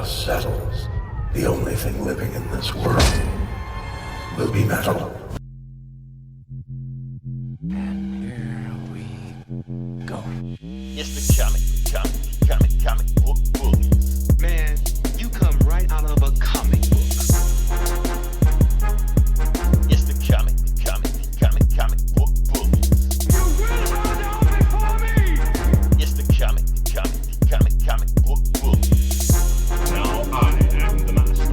dust settles, the only thing living in this world will be metal. And here we go. It's the comic book bullies. Man, you come right out of a comic book. It's the comic book bullies. You will bow down before me! It's the comic book bullies. Now I am the master.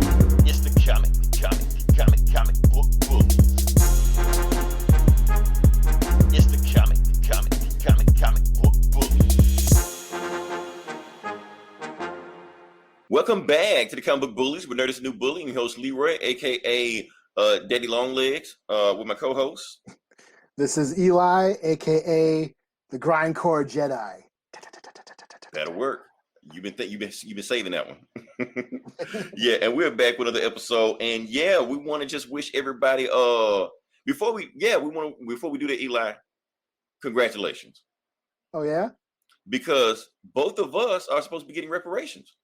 It's the comic book bullies. It's the comic book bullies. Welcome back to the Comic Book Bullies. We're Nerdist New Bully and your host Leroy, aka Daddy Longlegs, with my co-host. This is Eli, aka the Grindcore Jedi. That'll work. You've been saving that one. Yeah, and we're back with another episode. And yeah, we want to just wish everybody before we do the Eli, congratulations. Oh yeah? Because both of us are supposed to be getting reparations.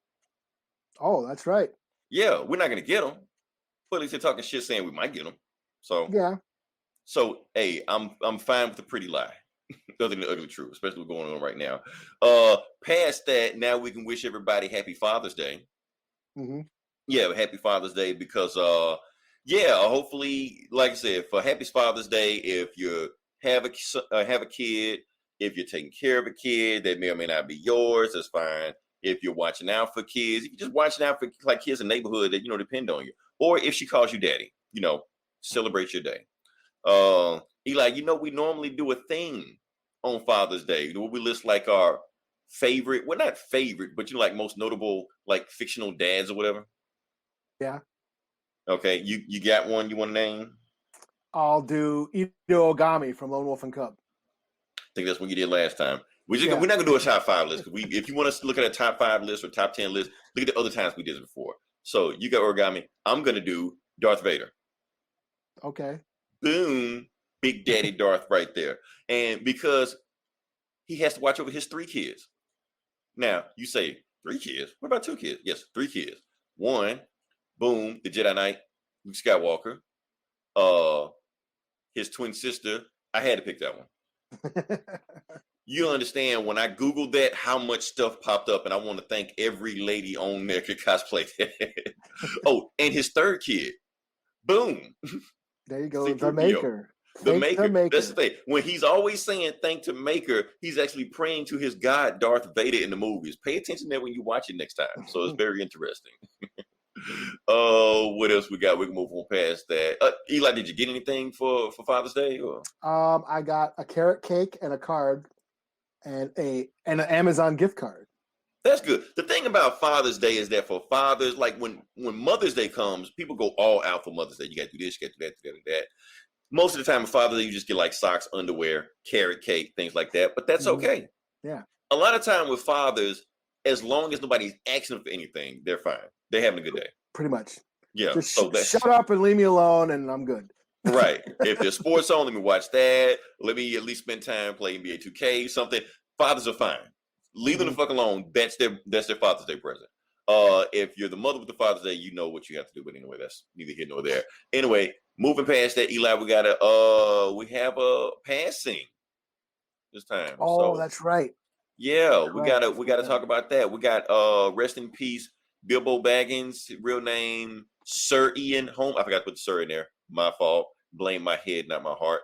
Oh, that's right. Yeah, we're not gonna get them, but at least they're talking shit saying we might get them. So Yeah. So hey, I'm fine with the pretty lie. Other than the ugly truth, especially what's going on right now. Past that, now we can wish everybody happy Father's Day. Mm-hmm. Yeah, happy Father's Day because hopefully, like I said, for happy Father's Day, if you have a kid, if you're taking care of a kid that may or may not be yours, that's fine. If you're watching out for kids, if you're just watching out for like kids in the neighborhood that depend on you, or if she calls you daddy, celebrate your day. Eli, we normally do a thing on Father's Day where we list like our favorite, well, not favorite, but like most notable like fictional dads or whatever. Yeah. Okay, you got one you want to name? I'll do Ito Ogami from Lone Wolf and Cub. I think that's what you did last time. We're not gonna do a top 5 list. If you want us to look at a top 5 list or top 10 list, look at the other times we did it before. So you got Origami. I'm gonna do Darth Vader. Okay. Boom, Big Daddy Darth right there. And because he has to watch over his 3 kids. Now you say 3 kids. What about 2 kids? Yes, 3 kids. One, boom, the Jedi Knight, Luke Skywalker. His twin sister. I had to pick that one. You understand when I Googled that, how much stuff popped up, and I want to thank every lady on there could cosplay that. Oh, and his 3rd kid. Boom. There you go. See, The Maker. The Maker. That's the thing. When he's always saying thank to Maker, he's actually praying to his God, Darth Vader, in the movies. Pay attention to that when you watch it next time. So it's very interesting. What else we got? We can move on past that. Eli, did you get anything for Father's Day? Or? I got a carrot cake and a card and an Amazon gift card. That's good. The thing about Father's Day is that for fathers, like when Mother's Day comes, people go all out for Mother's Day. You got to do this, you got to do that, do that. Most of the time, for Father's Day, you just get like socks, underwear, carrot cake, things like that. But that's okay. Yeah. A lot of time with fathers, as long as nobody's asking them for anything, they're fine. They're having a good day. Pretty much. Yeah. Just so shut up and leave me alone, and I'm good. Right. If there's sports on, let me watch that. Let me at least spend time playing NBA 2K, something. Fathers are fine. Leave them the fuck alone. That's their Father's Day present. If you're the mother with the Father's Day, you know what you have to do. But anyway, that's neither here nor there. Anyway, moving past that, Eli, we have a passing this time. Oh, so, that's right. Yeah, That's we gotta talk about that. We got rest in peace, Bilbo Baggins, real name Sir Ian Holm. I forgot to put the Sir in there. My fault. Blame my head, not my heart.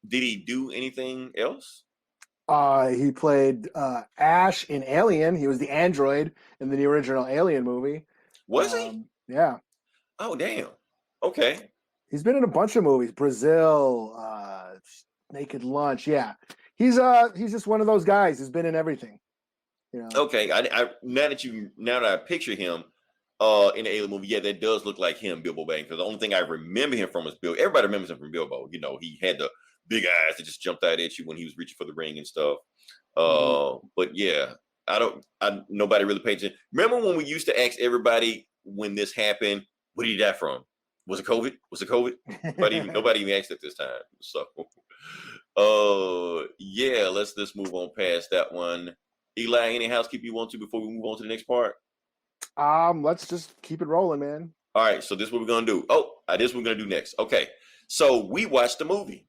Did he do anything else? He played Ash in Alien. He was the android in the original Alien movie. Was he? Yeah. Oh, damn. Okay. He's been in a bunch of movies. Brazil, Naked Lunch. Yeah. He's just one of those guys who's been in everything. Okay. I now that I picture him in the Alien movie, yeah, that does look like him, Bilbo Baggins. Because the only thing I remember him from is Bilbo. Everybody remembers him from Bilbo. He had the big eyes that just jumped out at you when he was reaching for the ring and stuff. But yeah, nobody really paid attention. Remember when we used to ask everybody when this happened, what did he die from? Was it COVID? Nobody even asked it this time. So, yeah, let's move on past that one. Eli, any housekeeping you want to before we move on to the next part? Let's just keep it rolling, man. All right, so this is what we're gonna do. Oh, this is what we're gonna do next. Okay, so we watched the movie.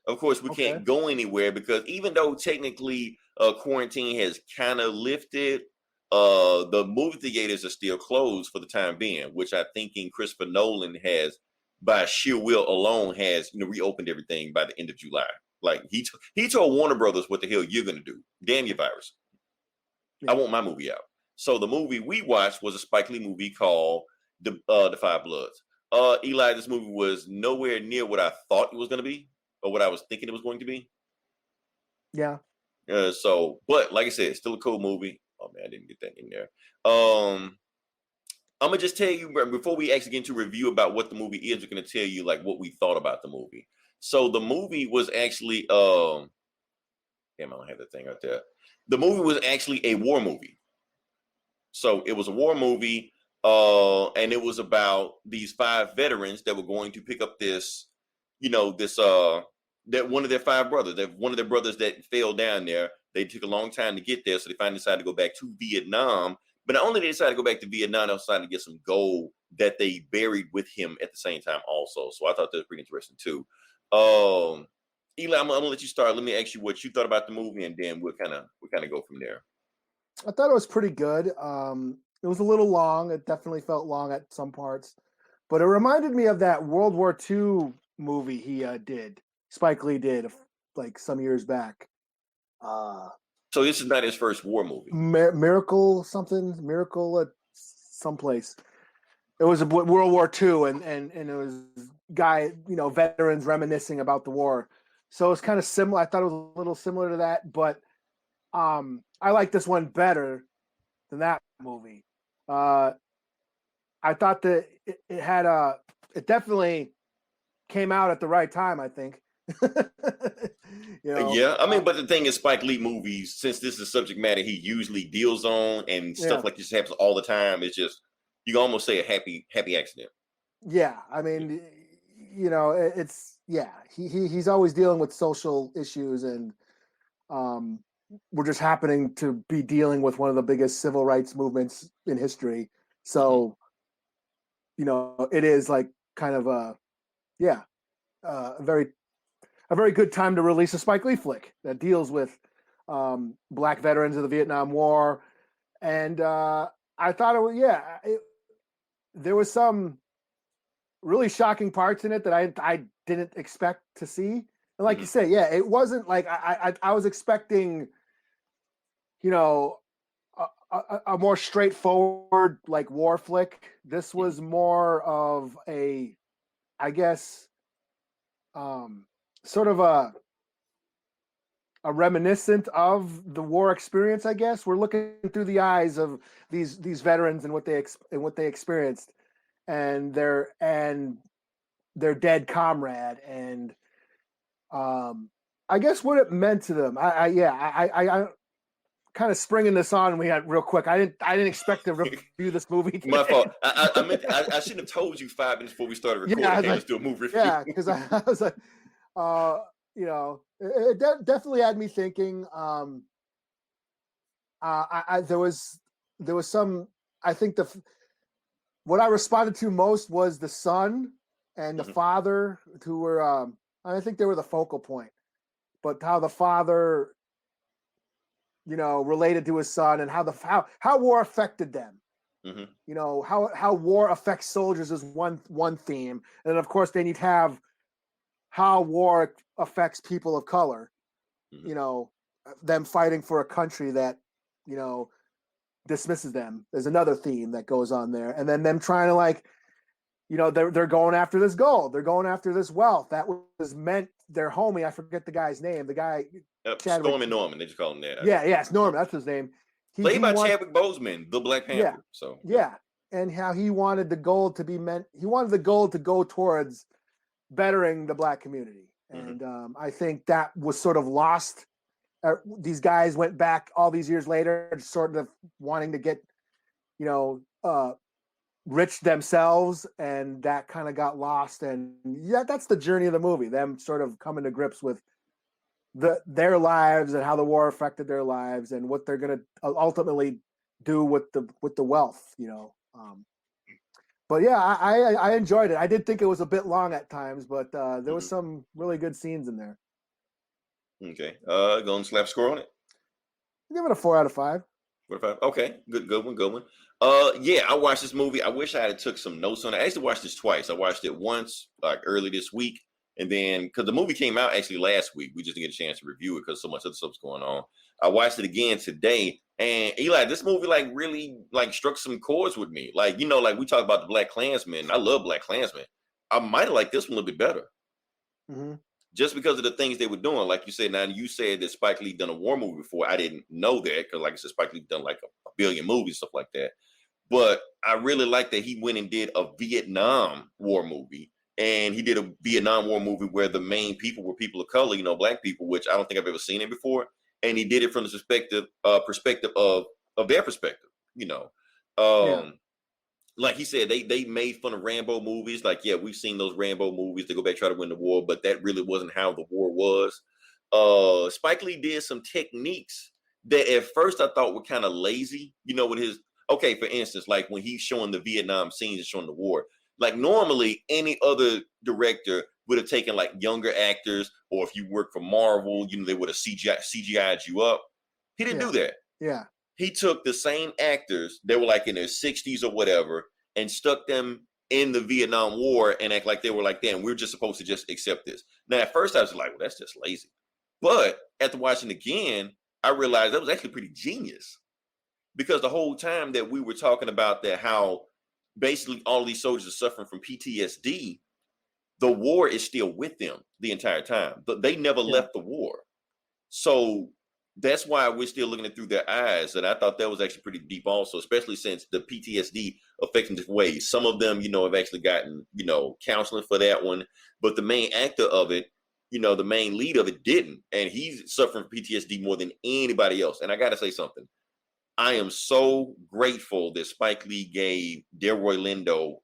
Of course, we can't go anywhere because even though technically quarantine has kind of lifted, the movie theaters are still closed for the time being, which I think Christopher Nolan has, by sheer will alone, has reopened everything by the end of July. Like he told Warner Brothers, "What the hell you're gonna do? Damn your virus! I want my movie out." So the movie we watched was a Spike Lee movie called The Five Bloods. Eli, this movie was nowhere near what I thought it was going to be, or what I was thinking it was going to be. Yeah. But like I said, it's still a cool movie. Oh man, I didn't get that in there. I'm gonna just tell you before we actually get into review about what the movie is. We're gonna tell you like what we thought about the movie. So the movie was actually, damn, I don't have that thing right there. The movie was actually a war movie. So it was a war movie, and it was about these 5 veterans that were going to pick up this, that one of their 5 brothers, that one of their brothers that fell down there. They took a long time to get there, so they finally decided to go back to Vietnam. But not only did they decide to go back to Vietnam, they decided to get some gold that they buried with him at the same time also. So I thought that was pretty interesting too. Eli, I'm gonna let you start. Let me ask you what you thought about the movie, and then we'll kind of go from there. I thought it was pretty good. It was a little long. It definitely felt long at some parts, but it reminded me of that World War II movie he did. Spike Lee did like some years back. So this is not his first war movie. Miracle at someplace. It was a World War II, and it was veterans reminiscing about the war. So it's kind of similar. I thought it was a little similar to that, but I like this one better than that movie. I thought that it definitely came out at the right time, I think. Yeah, I mean, but the thing is, Spike Lee movies, since this is subject matter he usually deals on, and stuff like this happens all the time, it's just, you can almost say a happy accident. Yeah, I mean, he's always dealing with social issues, and we're just happening to be dealing with one of the biggest civil rights movements in history. So, it is like kind of a very good time to release a Spike Lee flick that deals with Black veterans of the Vietnam War. And I thought there was some really shocking parts in it that I didn't expect to see. And like you say, it wasn't like I was expecting, a more straightforward like war flick. This was more of a, I guess, sort of a reminiscent of the war experience. I guess we're looking through the eyes of these veterans and what they experienced, and their dead comrade, and I guess what it meant to them. I kind of springing this on we had real quick. I didn't expect to review this movie today. My fault. I shouldn't have told you 5 minutes before we started recording. Let's do a movie review. Yeah, because I was like, it definitely had me thinking. There was some. I think what I responded to most was the son and the father, who were. I think they were the focal point, but how the father, related to his son, and how war affected them. How war affects soldiers is one theme, and then of course then you'd have how war affects people of color. Them fighting for a country that dismisses them. There's another theme that goes on there, and then them trying to they're going after this gold, they're going after this wealth that was meant their homie. I forget the guy's name. The guy. Stormy Norman, they just call him that. Yeah, it's Norman. That's his name. Played by Chadwick Boseman, the Black Panther. And how he wanted the gold to be meant. He wanted the gold to go towards bettering the Black community, and I think that was sort of lost. These guys went back all these years later, sort of wanting to get, rich themselves, and that kind of got lost. And that's the journey of the movie. Them sort of coming to grips with their lives and how the war affected their lives and what they're going to ultimately do with the wealth, you know. But yeah, I enjoyed it. I did think it was a bit long at times, but there was some really good scenes in there. Okay. Go and slap score on it. Give it a 4 out of 5. What if I? Okay, good one. Yeah, I watched this movie. I wish I had took some notes on it. I actually watched this twice. I watched it once, like early this week, and then because the movie came out actually last week, we just didn't get a chance to review it because so much other stuff's going on. I watched it again today, and Eli, this movie like really like struck some chords with me. Like like we talk about the Black Klansman. I love Black Klansman. I might have liked this one a little bit better. Mm-hmm. Just because of the things they were doing. Like you said, now you said that Spike Lee done a war movie before. I didn't know that because, like I said, Spike Lee done like a billion movies, stuff like that. But I really like that he went and did a Vietnam War movie. And he did a Vietnam War movie where the main people were people of color, black people, which I don't think I've ever seen it before. And he did it from the perspective of their perspective, Yeah. Like he said, they made fun of Rambo movies. Like, yeah, we've seen those Rambo movies. They go back, try to win the war, but that really wasn't how the war was. Spike Lee did some techniques that at first I thought were kind of lazy, with his, okay, for instance, like when he's showing the Vietnam scenes and showing the war, like normally any other director would have taken like younger actors, or if you work for Marvel, they would have CGI'd you up. He didn't do that. Yeah. He took the same actors that were like in their 60s or whatever and stuck them in the Vietnam War and act like they were like them. We're just supposed to just accept this. Now, at first I was like, well, that's just lazy. But after watching again, I realized that was actually pretty genius. Because the whole time that we were talking about that, how basically all of these soldiers are suffering from PTSD, the war is still with them the entire time. But they never left the war. So that's why we're still looking at through their eyes. And I thought that was actually pretty deep also, especially since the PTSD affects them different ways. Some of them, have actually gotten, counseling for that one. But the main actor of it, the main lead of it didn't. And he's suffering from PTSD more than anybody else. And I got to say something. I am so grateful that Spike Lee gave Delroy Lindo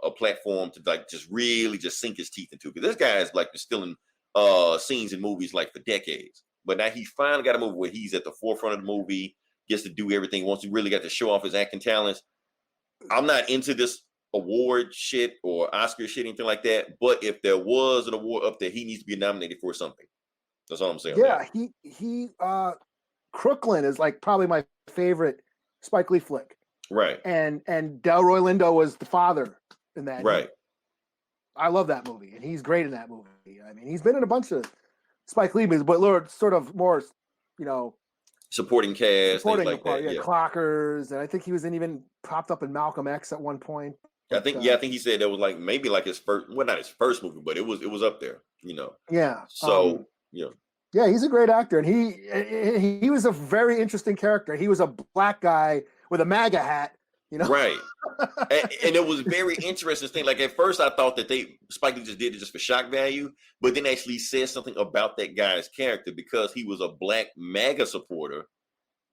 a platform to like just really just sink his teeth into. Because this guy is like still in scenes in movies like for decades. But now he finally got a movie where he's at the forefront of the movie, gets to do everything, wants to really got to show off his acting talents. I'm not into this award shit or Oscar shit, anything like that. But if there was an award up there, he needs to be nominated for something. That's all I'm saying. Yeah, he Crooklyn is like probably my favorite Spike Lee flick. Right. And Delroy Lindo was the father in that. Right. I love that movie, and he's great in that movie. I mean, he's been in a bunch of Spike Lee movies, but sort of more, supporting cast, supporting things like part, that. Yeah. Clockers, and I think he was even popped up in Malcolm X at one point. I think he said that was like maybe like his first, well, not his first movie, but it was up there, Yeah. So yeah, he's a great actor, and he was a very interesting character. He was a black guy with a MAGA hat, Right. and it was very interesting thing. Like at first I thought that Spike Lee just did it just for shock value, but then actually said something about that guy's character because he was a black MAGA supporter.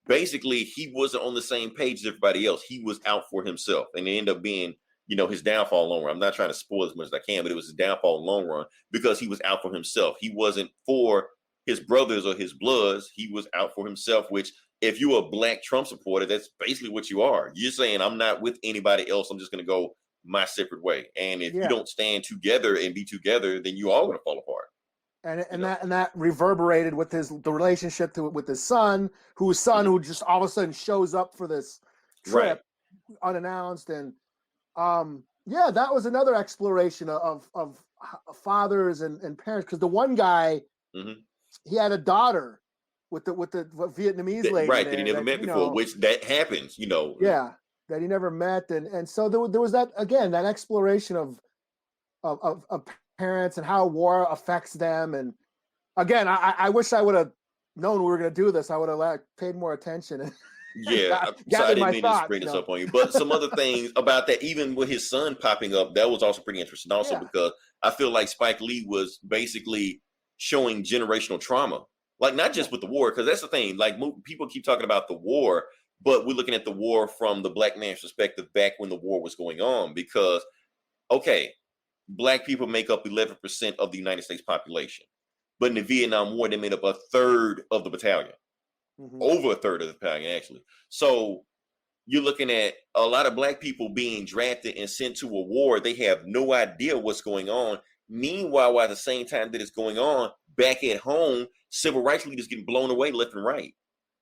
Basically, he wasn't on the same page as everybody else. He was out for himself, and it ended up being, his downfall in the long run. I'm not trying to spoil as much as I can, but it was his downfall in the long run because he was out for himself. He wasn't for his brothers or his bloods. He was out for himself, which if you're a black Trump supporter, that's basically what you are. You're saying, I'm not with anybody else. I'm just going to go my separate way. And if you don't stand together and be together, then you all going to fall apart. And that reverberated with the relationship with his son, who just all of a sudden shows up for this trip unannounced. And that was another exploration of fathers and parents. Because the one guy, he had a daughter with the Vietnamese lady, right? That he never met before, which that happens, Yeah, that he never met, and so there was that again, that exploration of parents and how war affects them. And again, I wish I would have known we were going to do this. I would have paid more attention. Yeah, so I didn't mean to bring this up on you, but some other things about that, even with his son popping up, that was also pretty interesting. Also, because I feel like Spike Lee was basically showing generational trauma. Like, not just with the war, because that's the thing. Like, people keep talking about the war, but we're looking at the war from the black man's perspective back when the war was going on. Because, okay, black people make up 11% of the United States population. But in the Vietnam War, they made up a third of the battalion. Over a third of the battalion, actually. So you're looking at a lot of black people being drafted and sent to a war. They have no idea what's going on. Meanwhile, at the same time that it's going on, back at home, civil rights leaders getting blown away left and right.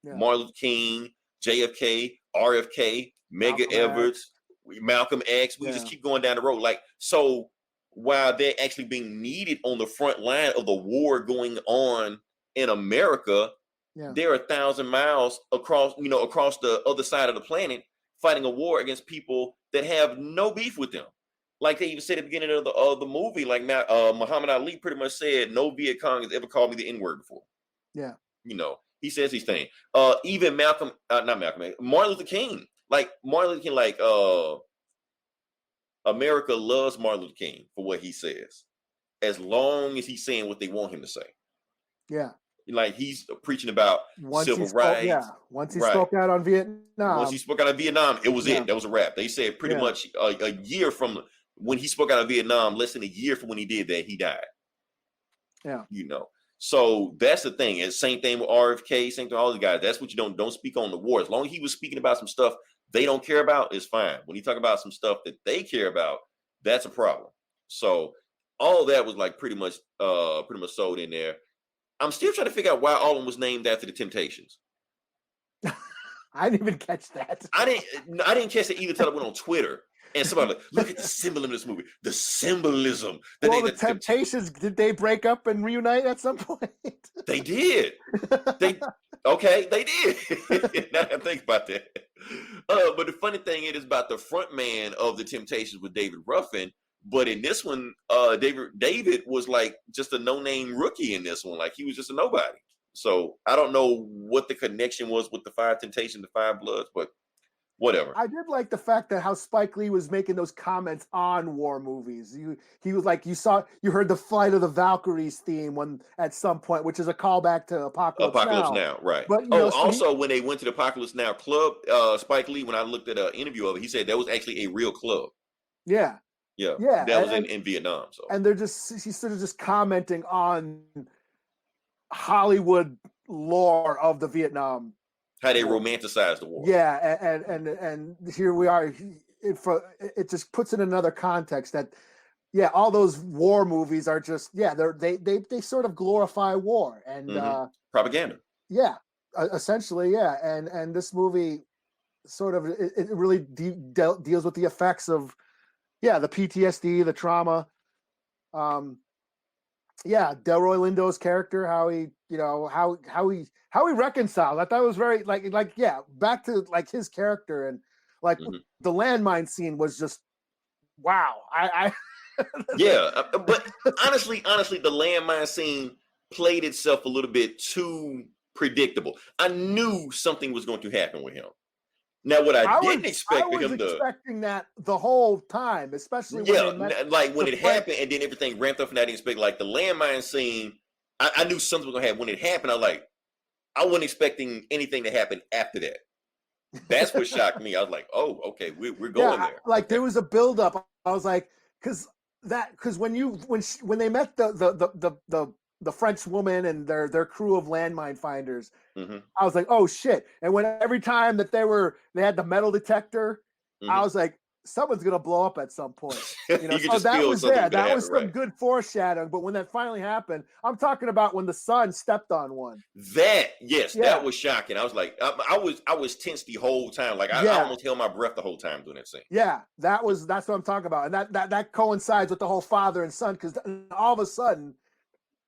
Yeah. Martin Luther King, JFK, RFK, Medgar Malcolm Evers, Malcolm X. We just keep going down the road. Like, so while they're actually being needed on the front line of the war going on in America, they're 1,000 miles across, across the other side of the planet, fighting a war against people that have no beef with them. Like they even said at the beginning of the movie, like Muhammad Ali pretty much said, no Viet Cong has ever called me the N-word before. Yeah. He says these things. Even Martin Luther King. Like Martin Luther King, like America loves Martin Luther King for what he says, as long as he's saying what they want him to say. Yeah. Like he's preaching about civil rights. Yeah. Once he spoke out on Vietnam. Once he spoke out of Vietnam, it was it. That was a wrap. They said pretty much a year from when he spoke out of Vietnam, less than a year from when he did that, he died. Yeah. So that's the thing. And same thing with RFK, same thing with all the guys. That's what you don't speak on the war. As long as he was speaking about some stuff they don't care about, it's fine. When you talk about some stuff that they care about, that's a problem. So all that was like pretty much sold in there. I'm still trying to figure out why all of them was named after the Temptations. I didn't even catch that. I didn't catch it either until I went on Twitter. And somebody like, look at the symbolism of this movie. The symbolism. The Temptations, did they break up and reunite at some point? They did. They did. Now I think about that. But the funny thing is about the front man of the Temptations with David Ruffin. But in this one, David was like just a no-name rookie in this one. Like he was just a nobody. So I don't know what the connection was with the Five Temptations, the Five Bloods, but whatever. I did like the fact that how Spike Lee was making those comments on war movies. He was like, you heard the Flight of the Valkyries theme at some point, which is a callback to Apocalypse Now, right? But when they went to the Apocalypse Now club, Spike Lee, when I looked at an interview of it, he said that was actually a real club. Yeah. That was in Vietnam. So and he's sort of just commenting on Hollywood lore of the Vietnam. How they romanticize the war. Yeah, and here we are. It just puts it in another context that, all those war movies are just they sort of glorify war and propaganda. Yeah, essentially, and this movie sort of it really deals with the effects of the PTSD, the trauma. Delroy Lindo's character, how he reconciled. I thought it was very back to like his character and like the landmine scene was just wow. But honestly, the landmine scene played itself a little bit too predictable. I knew something was going to happen with him. Now, what I didn't expect for him to expecting that the whole time, especially when it happened and then everything ramped up and I didn't expect like the landmine scene. I knew something was gonna happen when it happened. I wasn't expecting anything to happen after that. That's what shocked me. I was like, oh, okay, we're going there. Like there was a buildup. I was like, because when they met the French woman and their crew of landmine finders, I was like, oh shit. And every time that they had the metal detector, I was like, someone's gonna blow up at some point. So that was there. That was some good foreshadowing. But when that finally happened, I'm talking about when the son stepped on one. That was shocking. I was like, I was tense the whole time. Like I almost held my breath the whole time doing that scene. Yeah, that's what I'm talking about. And that coincides with the whole father and son, because all of a sudden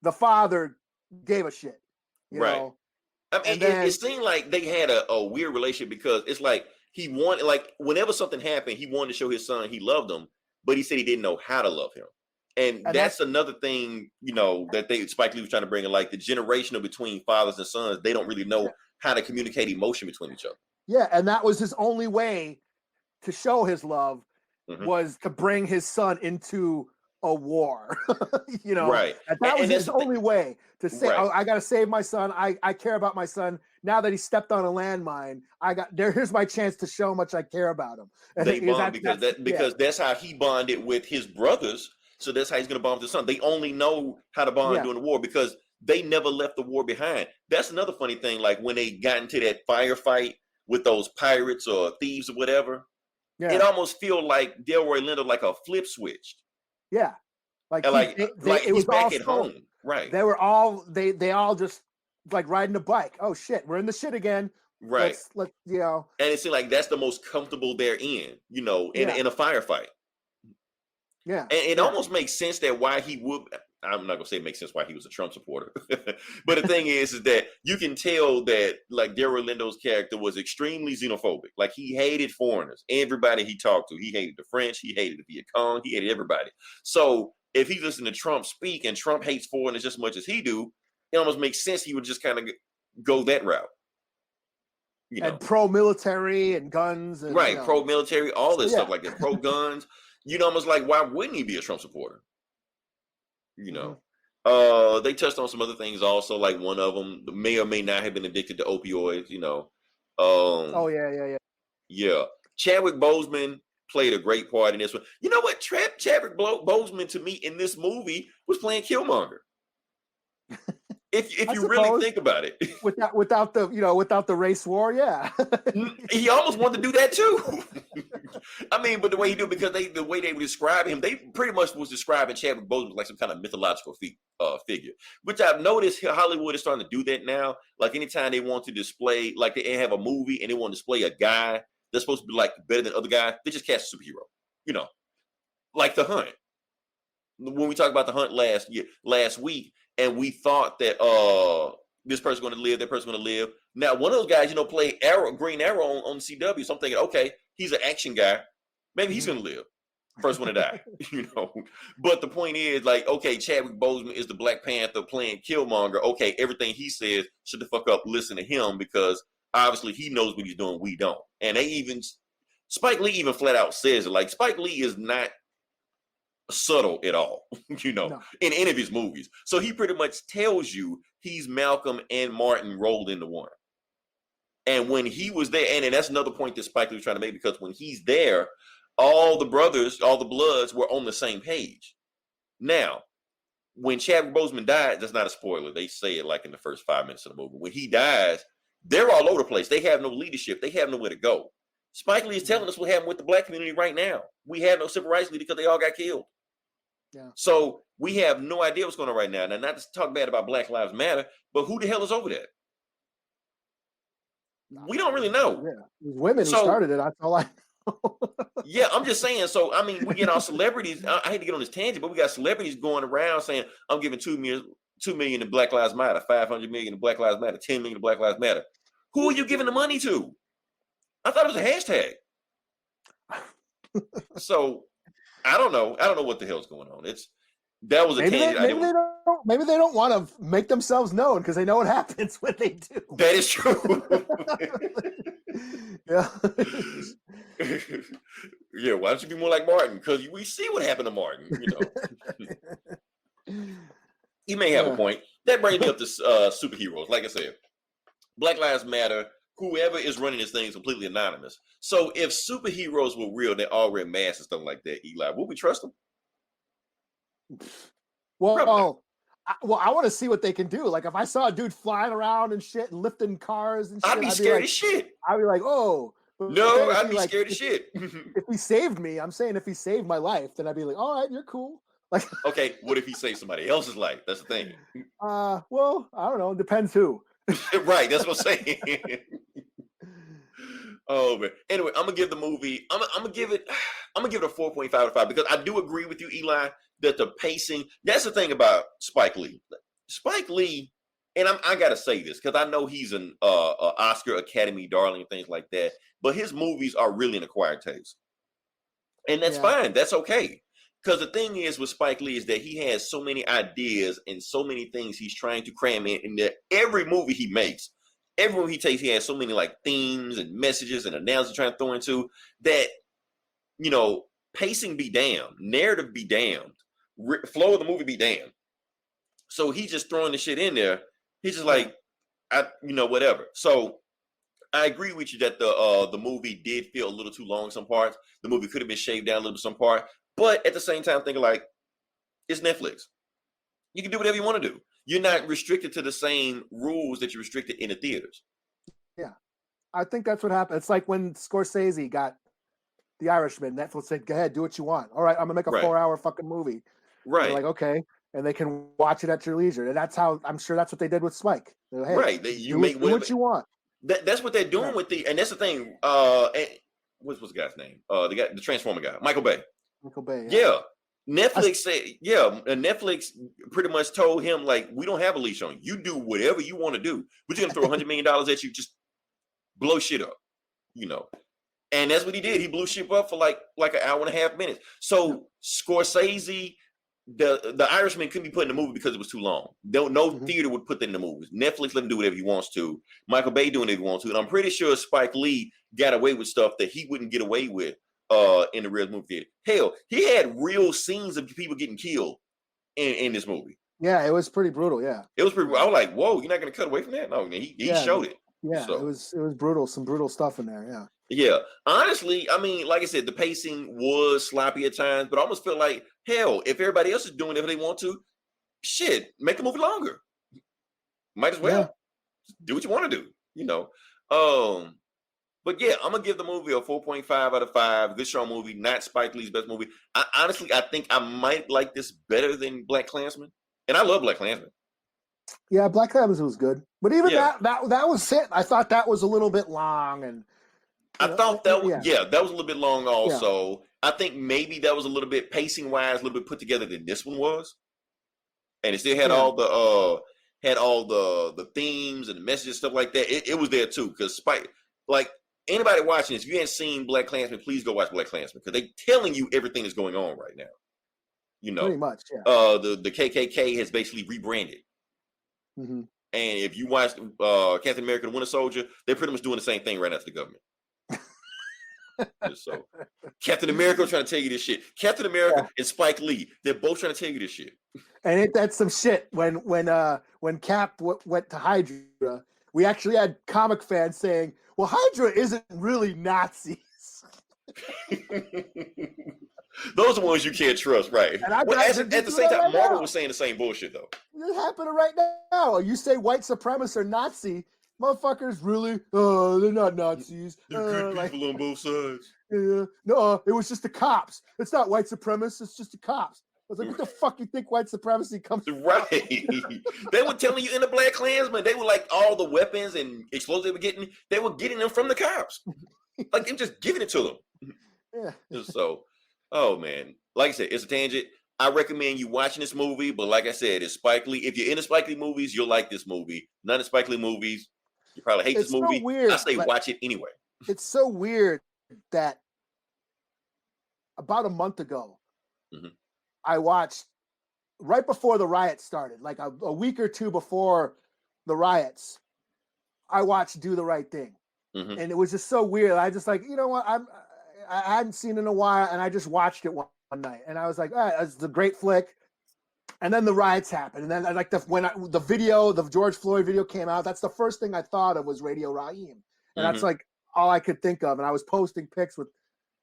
the father gave a shit. You know? I mean, it seemed like they had a weird relationship because it's like he wanted, like, whenever something happened, he wanted to show his son he loved him, but he said he didn't know how to love him. And that's another thing, that Spike Lee was trying to bring in, like the generational between fathers and sons, they don't really know how to communicate emotion between each other. Yeah, and that was his only way to show his love was to bring his son into a war. Right. And that was his only way to say, oh, I got to save my son. I care about my son. Now that he stepped on a landmine, here's my chance to show how much I care about him. They bond because that's how he bonded with his brothers. So that's how he's going to bond with his son. They only know how to bond during the war because they never left the war behind. That's another funny thing. Like when they got into that firefight with those pirates or thieves or whatever. Yeah. It almost feel like Delroy Lindo like a flip switched. Yeah. Like, And like it he's was back all at stolen. home. Right. They all just like riding a bike. Oh shit, we're in the shit again. Right. Let's you know. And it seemed like that's the most comfortable they're in, you know, in a firefight. Yeah. And it almost makes sense that why he would. I'm not gonna say it makes sense why he was a Trump supporter, but the thing is that you can tell that like Delroy Lindo's character was extremely xenophobic. Like he hated foreigners, everybody he talked to. He hated the French, he hated the Viet Cong, he hated everybody. So if he listened to Trump speak and Trump hates foreigners just as much as he do, it almost makes sense he would just kind of go that route. You know, and pro-military and guns, and right? Pro-military, all this stuff like that. Pro-guns. You know, almost like why wouldn't he be a Trump supporter? You know, they touched on some other things also. Like one of them may or may not have been addicted to opioids. You know. Yeah. Chadwick Boseman played a great part in this one. You know what? Chadwick Boseman to me in this movie was playing Killmonger. If you really think about it, without the race war, yeah, he almost wanted to do that too. I mean, but the way he do, because the way they describe him, they pretty much was describing Chadwick Boseman like some kind of mythological figure. Which I've noticed Hollywood is starting to do that now. Like anytime they want to display, like they have a movie and they want to display a guy that's supposed to be like better than other guys, they just cast a superhero. You know, like The Hunt. When we talked about The Hunt last week. And we thought that this person's going to live, that person's going to live. Now, one of those guys, played Green Arrow on CW. So I'm thinking, okay, he's an action guy. Maybe he's going to live. First one to die, But the point is, like, okay, Chadwick Boseman is the Black Panther playing Killmonger. Okay, everything he says, shut the fuck up, listen to him, because obviously he knows what he's doing, we don't. And Spike Lee even flat out says it. Like, Spike Lee is not subtle at all, in any of his movies. So he pretty much tells you he's Malcolm and Martin rolled into one. And when he was there, and that's another point that Spike Lee was trying to make, because when he's there, all the brothers, all the Bloods were on the same page. Now, when Chadwick Boseman died, that's not a spoiler. They say it like in the first 5 minutes of the movie. When he dies, they're all over the place. They have no leadership. They have nowhere to go. Spike Lee is telling us what happened with the Black community right now. We have no civil rights leader because they all got killed. Yeah. So we have no idea what's going on right now. Now, not to talk bad about Black Lives Matter, but who the hell is over there? We don't really know. Yeah. Women who started it. That's all I know. Yeah, I'm just saying. So, I mean, we get our celebrities. I hate to get on this tangent, but we got celebrities going around saying, I'm giving $2 million to Black Lives Matter, $500 million to Black Lives Matter, $10 million to Black Lives Matter. Who are you giving the money to? I thought it was a hashtag. So, I don't know. I don't know what the hell's going on. That was a tangent. Maybe they don't want to make themselves known because they know what happens when they do. That is true. Yeah. Yeah. Why don't you be more like Martin? Because we see what happened to Martin. He may have a point. That brings me up to superheroes. Like I said, Black Lives Matter. Whoever is running this thing is completely anonymous. So if superheroes were real, they all wear masks and stuff like that, Eli, would we trust them? Well, I want to see what they can do. Like if I saw a dude flying around and shit and lifting cars and shit, I'd be scared as shit. I'd be like, oh. No, I'd be scared as shit. If he saved me, I'm saying if he saved my life, then I'd be like, all right, you're cool. Like, okay, what if he saved somebody else's life? That's the thing. Well, I don't know. It depends who. Right, that's what I'm saying. Oh man. Anyway, I'm gonna give the movie. I'm gonna give it a 4.5 out of 5 because I do agree with you, Eli, that the pacing. That's the thing about Spike Lee. Spike Lee, and I gotta say this because I know he's an Oscar Academy darling and things like that, but his movies are really an acquired taste, and that's fine. That's okay. Because the thing is with Spike Lee is that he has so many ideas and so many things he's trying to cram in that every movie he makes. Every movie he takes, he has so many like themes and messages and announcements he's trying to throw into that, pacing be damned, narrative be damned, flow of the movie be damned. So he's just throwing the shit in there. He's just like, whatever. So I agree with you that the movie did feel a little too long in some parts. The movie could have been shaved down a little bit some part, but at the same time, thinking like, it's Netflix. You can do whatever you want to do. You're not restricted to the same rules that you're restricted in the theaters. Yeah. I think that's what happened. It's like when Scorsese got The Irishman. Netflix said, "Go ahead, do what you want. All right, I'm gonna make a Right. 4-hour fucking movie." And Right. they're like, okay, and they can watch it at your leisure. And that's how I'm sure that's what they did with Spike. They're like, hey, Right. You make do what you want. That's what they're doing Yeah. with and that's the thing. What's the guy's name? The Transformer guy, Michael Bay. Michael Bay. Yeah. Netflix said, Netflix pretty much told him, like, we don't have a leash on you. You do whatever you want to do. We're just gonna throw $100 million at you, just blow shit up, you know. And that's what he did. He blew shit up for like an hour and a half minutes. So Scorsese, the Irishman couldn't be put in the movie because it was too long. No theater would put that in the movies. Netflix let him do whatever he wants to. Michael Bay doing whatever he wants to. And I'm pretty sure Spike Lee got away with stuff that he wouldn't get away with in the real movie theater. Hell, he had real scenes of people getting killed in this movie. Yeah, it was pretty brutal. Yeah, it was pretty. I was like, "Whoa, you're not going to cut away from that?" No, he showed it. Yeah, so. It was brutal. Some brutal stuff in there. Yeah. Yeah, honestly, I mean, like I said, the pacing was sloppy at times, but I almost feel like, hell, if everybody else is doing whatever they want to, shit, make the movie longer. Might as well do what you want to do, you know. But yeah, I'm gonna give the movie a 4.5 out of 5. Good show movie, not Spike Lee's best movie. I think I might like this better than Black Klansman, and I love Black Klansman. Yeah, Black Klansman was good, but even that was it. I thought that was a little bit long, and I thought that was that was a little bit long. Also, yeah. I think maybe that was a little bit pacing wise, a little bit put together than this one was, and it still had all the themes and the messages, stuff like that. It was there too, because Spike, like anybody watching this, if you ain't seen Black Klansman, please go watch Black Klansman, because they're telling you everything that's going on right now. You know, pretty much. Yeah. The KKK has basically rebranded. Mm-hmm. And if you watch Captain America: The Winter Soldier, they're pretty much doing the same thing right now to the government. So Captain America was trying to tell you this shit. Captain America and Spike Lee, they're both trying to tell you this shit. And that's some shit. When Cap went to Hydra, we actually had comic fans saying, "Well, Hydra isn't really Nazis." Those are the ones you can't trust, right? And at the same time, Marvel was saying the same bullshit though. It's happening right now. You say white supremacists are Nazi, motherfuckers really? They're not Nazis. They're good people on both sides. No, it was just the cops. It's not white supremacists. It's just the cops. I was like, what the fuck you think white supremacy comes from? Right. They were telling you in the Black Klansman, they were like all the weapons and explosives they were getting them from the cops. Like, they were just giving it to them. Yeah. So, oh man. Like I said, it's a tangent. I recommend you watching this movie, but like I said, it's Spike Lee. If you're into Spike Lee movies, you'll like this movie. None of Spike Lee movies, you probably hate this movie. So weird, I say watch it anyway. It's so weird that about a month ago, I watched right before the riots started, like a week or two before the riots, I watched Do the Right Thing. And it was just so weird. I just like, you know what? I hadn't seen it in a while, and I just watched it one night. And I was like, it's a great flick. And then the riots happened. And then like the George Floyd video came out, that's the first thing I thought of was Radio Raheem. And that's like all I could think of. And I was posting pics with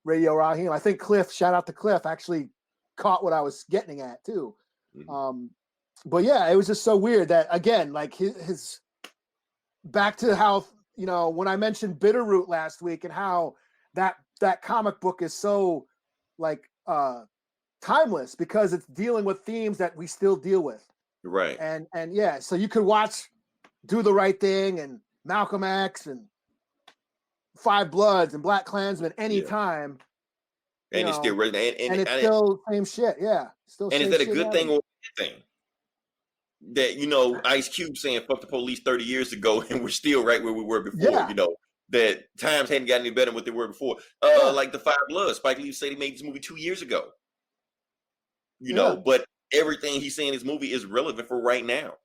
Radio Raheem. I think Cliff, shout out to Cliff, actually caught what I was getting at too. But yeah, it was just so weird that, again, like his back to how, you know, when I mentioned Bitterroot last week and how that comic book is so like timeless because it's dealing with themes that we still deal with. Right. And yeah, so you could watch Do the Right Thing and Malcolm X and Five Bloods and Black Klansman anytime. And it's still resonating. And it's still same shit. Yeah. Still. And is that a good thing or a bad thing? That, you know, Ice Cube saying fuck the police 30 years ago and we're still right where we were before, you know, that times hadn't gotten any better than what they were before. Like the Five Bloods, Spike Lee said he made this movie 2 years ago. You know, but everything he's saying in this movie is relevant for right now.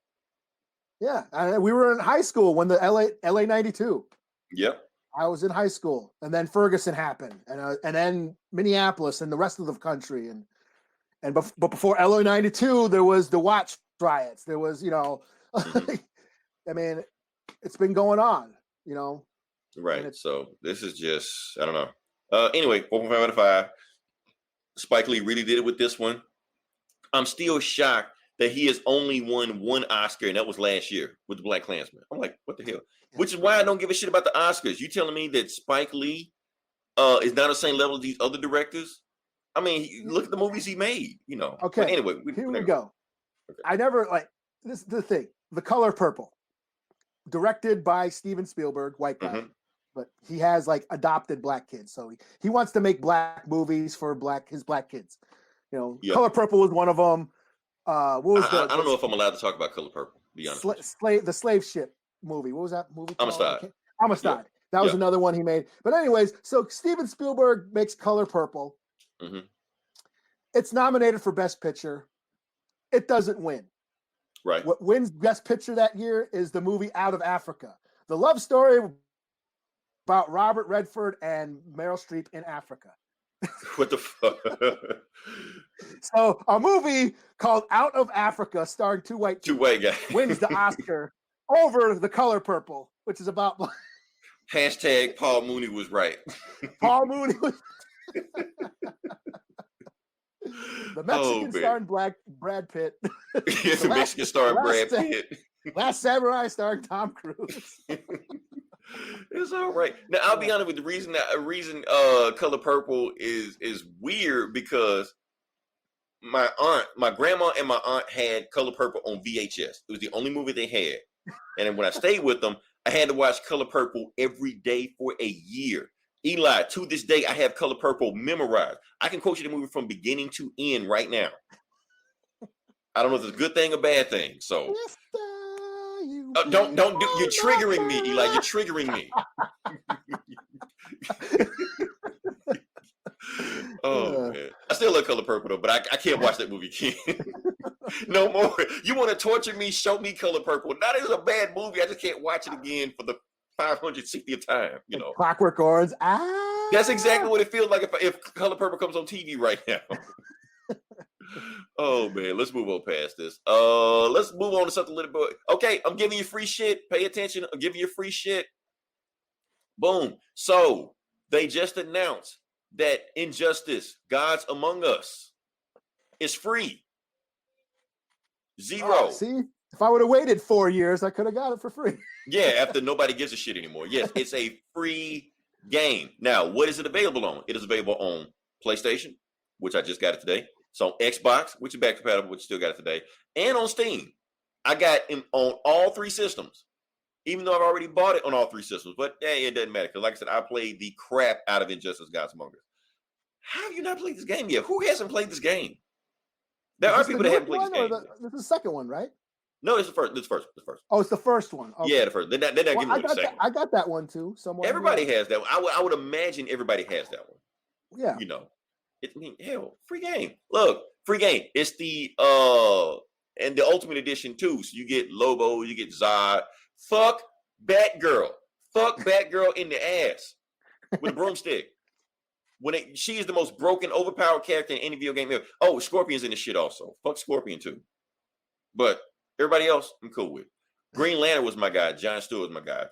Yeah. We were in high school when the LA 92. Yep. I was in high school, and then Ferguson happened, and then Minneapolis and the rest of the country, but before LA 92, there was the Watch riots. There was, you know, I mean, it's been going on, you know. Right. So this is just, I don't know. Anyway, 4.5 out of 5. Spike Lee really did it with this one. I'm still shocked that he has only won one Oscar, and that was last year with the Black Klansman. I'm like, what the hell? Which is why I don't give a shit about the Oscars. You telling me that Spike Lee is not on the same level as these other directors? I mean, look at the movies he made, you know. Okay. But anyway, Here we go. Okay. I never like this. The thing, The Color Purple, directed by Steven Spielberg, white guy, but he has like adopted black kids, so he wants to make black movies for his black kids. You know, Yep. Color Purple was one of them. What was I don't know if I'm allowed to talk about Color Purple. To be honest, the slave ship movie? What was that movie called? Amistad. Amistad. That was another one he made. But anyways, so Steven Spielberg makes Color Purple. Mm-hmm. It's nominated for Best Picture. It doesn't win. Right. What wins Best Picture that year is the movie Out of Africa, the love story about Robert Redford and Meryl Streep in Africa. What the fuck? So a movie called Out of Africa, starring two white guys, wins the Oscar over The Color Purple, which is about hashtag Paul Mooney was right. Paul Mooney was the Mexican starring Brad Pitt. The Mexican starring Brad Pitt. Last Samurai starring Tom Cruise. It's all right. Now I'll be honest with the reason Color Purple is weird because my grandma and my aunt had Color Purple on VHS. It was the only movie they had. And then when I stayed with them, I had to watch Color Purple every day for a year. Eli, to this day, I have Color Purple memorized. I can quote you the movie from beginning to end right now. I don't know if it's a good thing or bad thing. So don't do. You're triggering me, Eli. You're triggering me. Oh man, I still love Color Purple though, but I can't watch that movie again. No more. You want to torture me? Show me Color Purple. Not that it's a bad movie. I just can't watch it again for the 560th time. You know, Clockwork Orange. That's exactly what it feels like if Color Purple comes on TV right now. Oh man, let's move on past this. Let's move on to something a little bit. Okay, I'm giving you free shit. Pay attention. I'm giving you free shit. Boom. So they just announced that Injustice: Gods Among Us is free. $0. See, if I would have waited 4 years, I could have got it for free. Yeah, after nobody gives a shit anymore. Yes, it's a free game. Now, what is it available on? It is available on PlayStation, which I just got it today. It's on Xbox, which is back compatible, which still got it today, and on Steam. I got it on all three systems, even though I've already bought it on all three systems. But hey, it doesn't matter because, like I said, I played the crap out of Injustice: Gods Among Us. How have you not played this game yet? Who hasn't played this game? There are people that haven't played this game. This is the second one, right? No, it's the first. It's the first. Oh, it's the first one. Okay. Yeah, the first. They're not giving me the second. I got that one too. Somewhere. Everybody has that one. I would imagine everybody has that one. Yeah. You know, hell, free game. Look, free game. It's the and the Ultimate Edition too. So you get Lobo, you get Zod. Fuck Batgirl. Fuck Batgirl in the ass with a broomstick. She is the most broken, overpowered character in any video game ever. Oh, Scorpion's in the shit also. Fuck Scorpion too. But everybody else, I'm cool with. Green Lantern was my guy. Jon Stewart was my guy.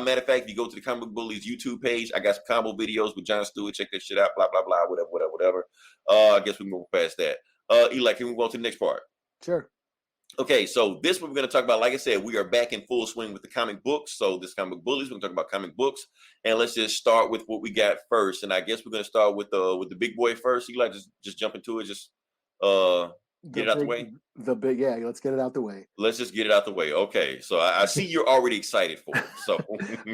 Matter of fact, if you go to the Comic Book Bullies YouTube page, I got some combo videos with Jon Stewart. Check that shit out. Blah, blah, blah, whatever. I guess we can move past that. Eli, can we move on to the next part? Sure. Okay, so this one we're going to talk about. Like I said, we are back in full swing with the comic books. So this Comic Book Bullies, we're going to talk about comic books. And let's just start with what we got first. And I guess we're going to start with the big boy first. Eli, just jump into it. Just get it out the way. Let's get it out the way. Let's just get it out the way. Okay, so I see you're already excited for it. So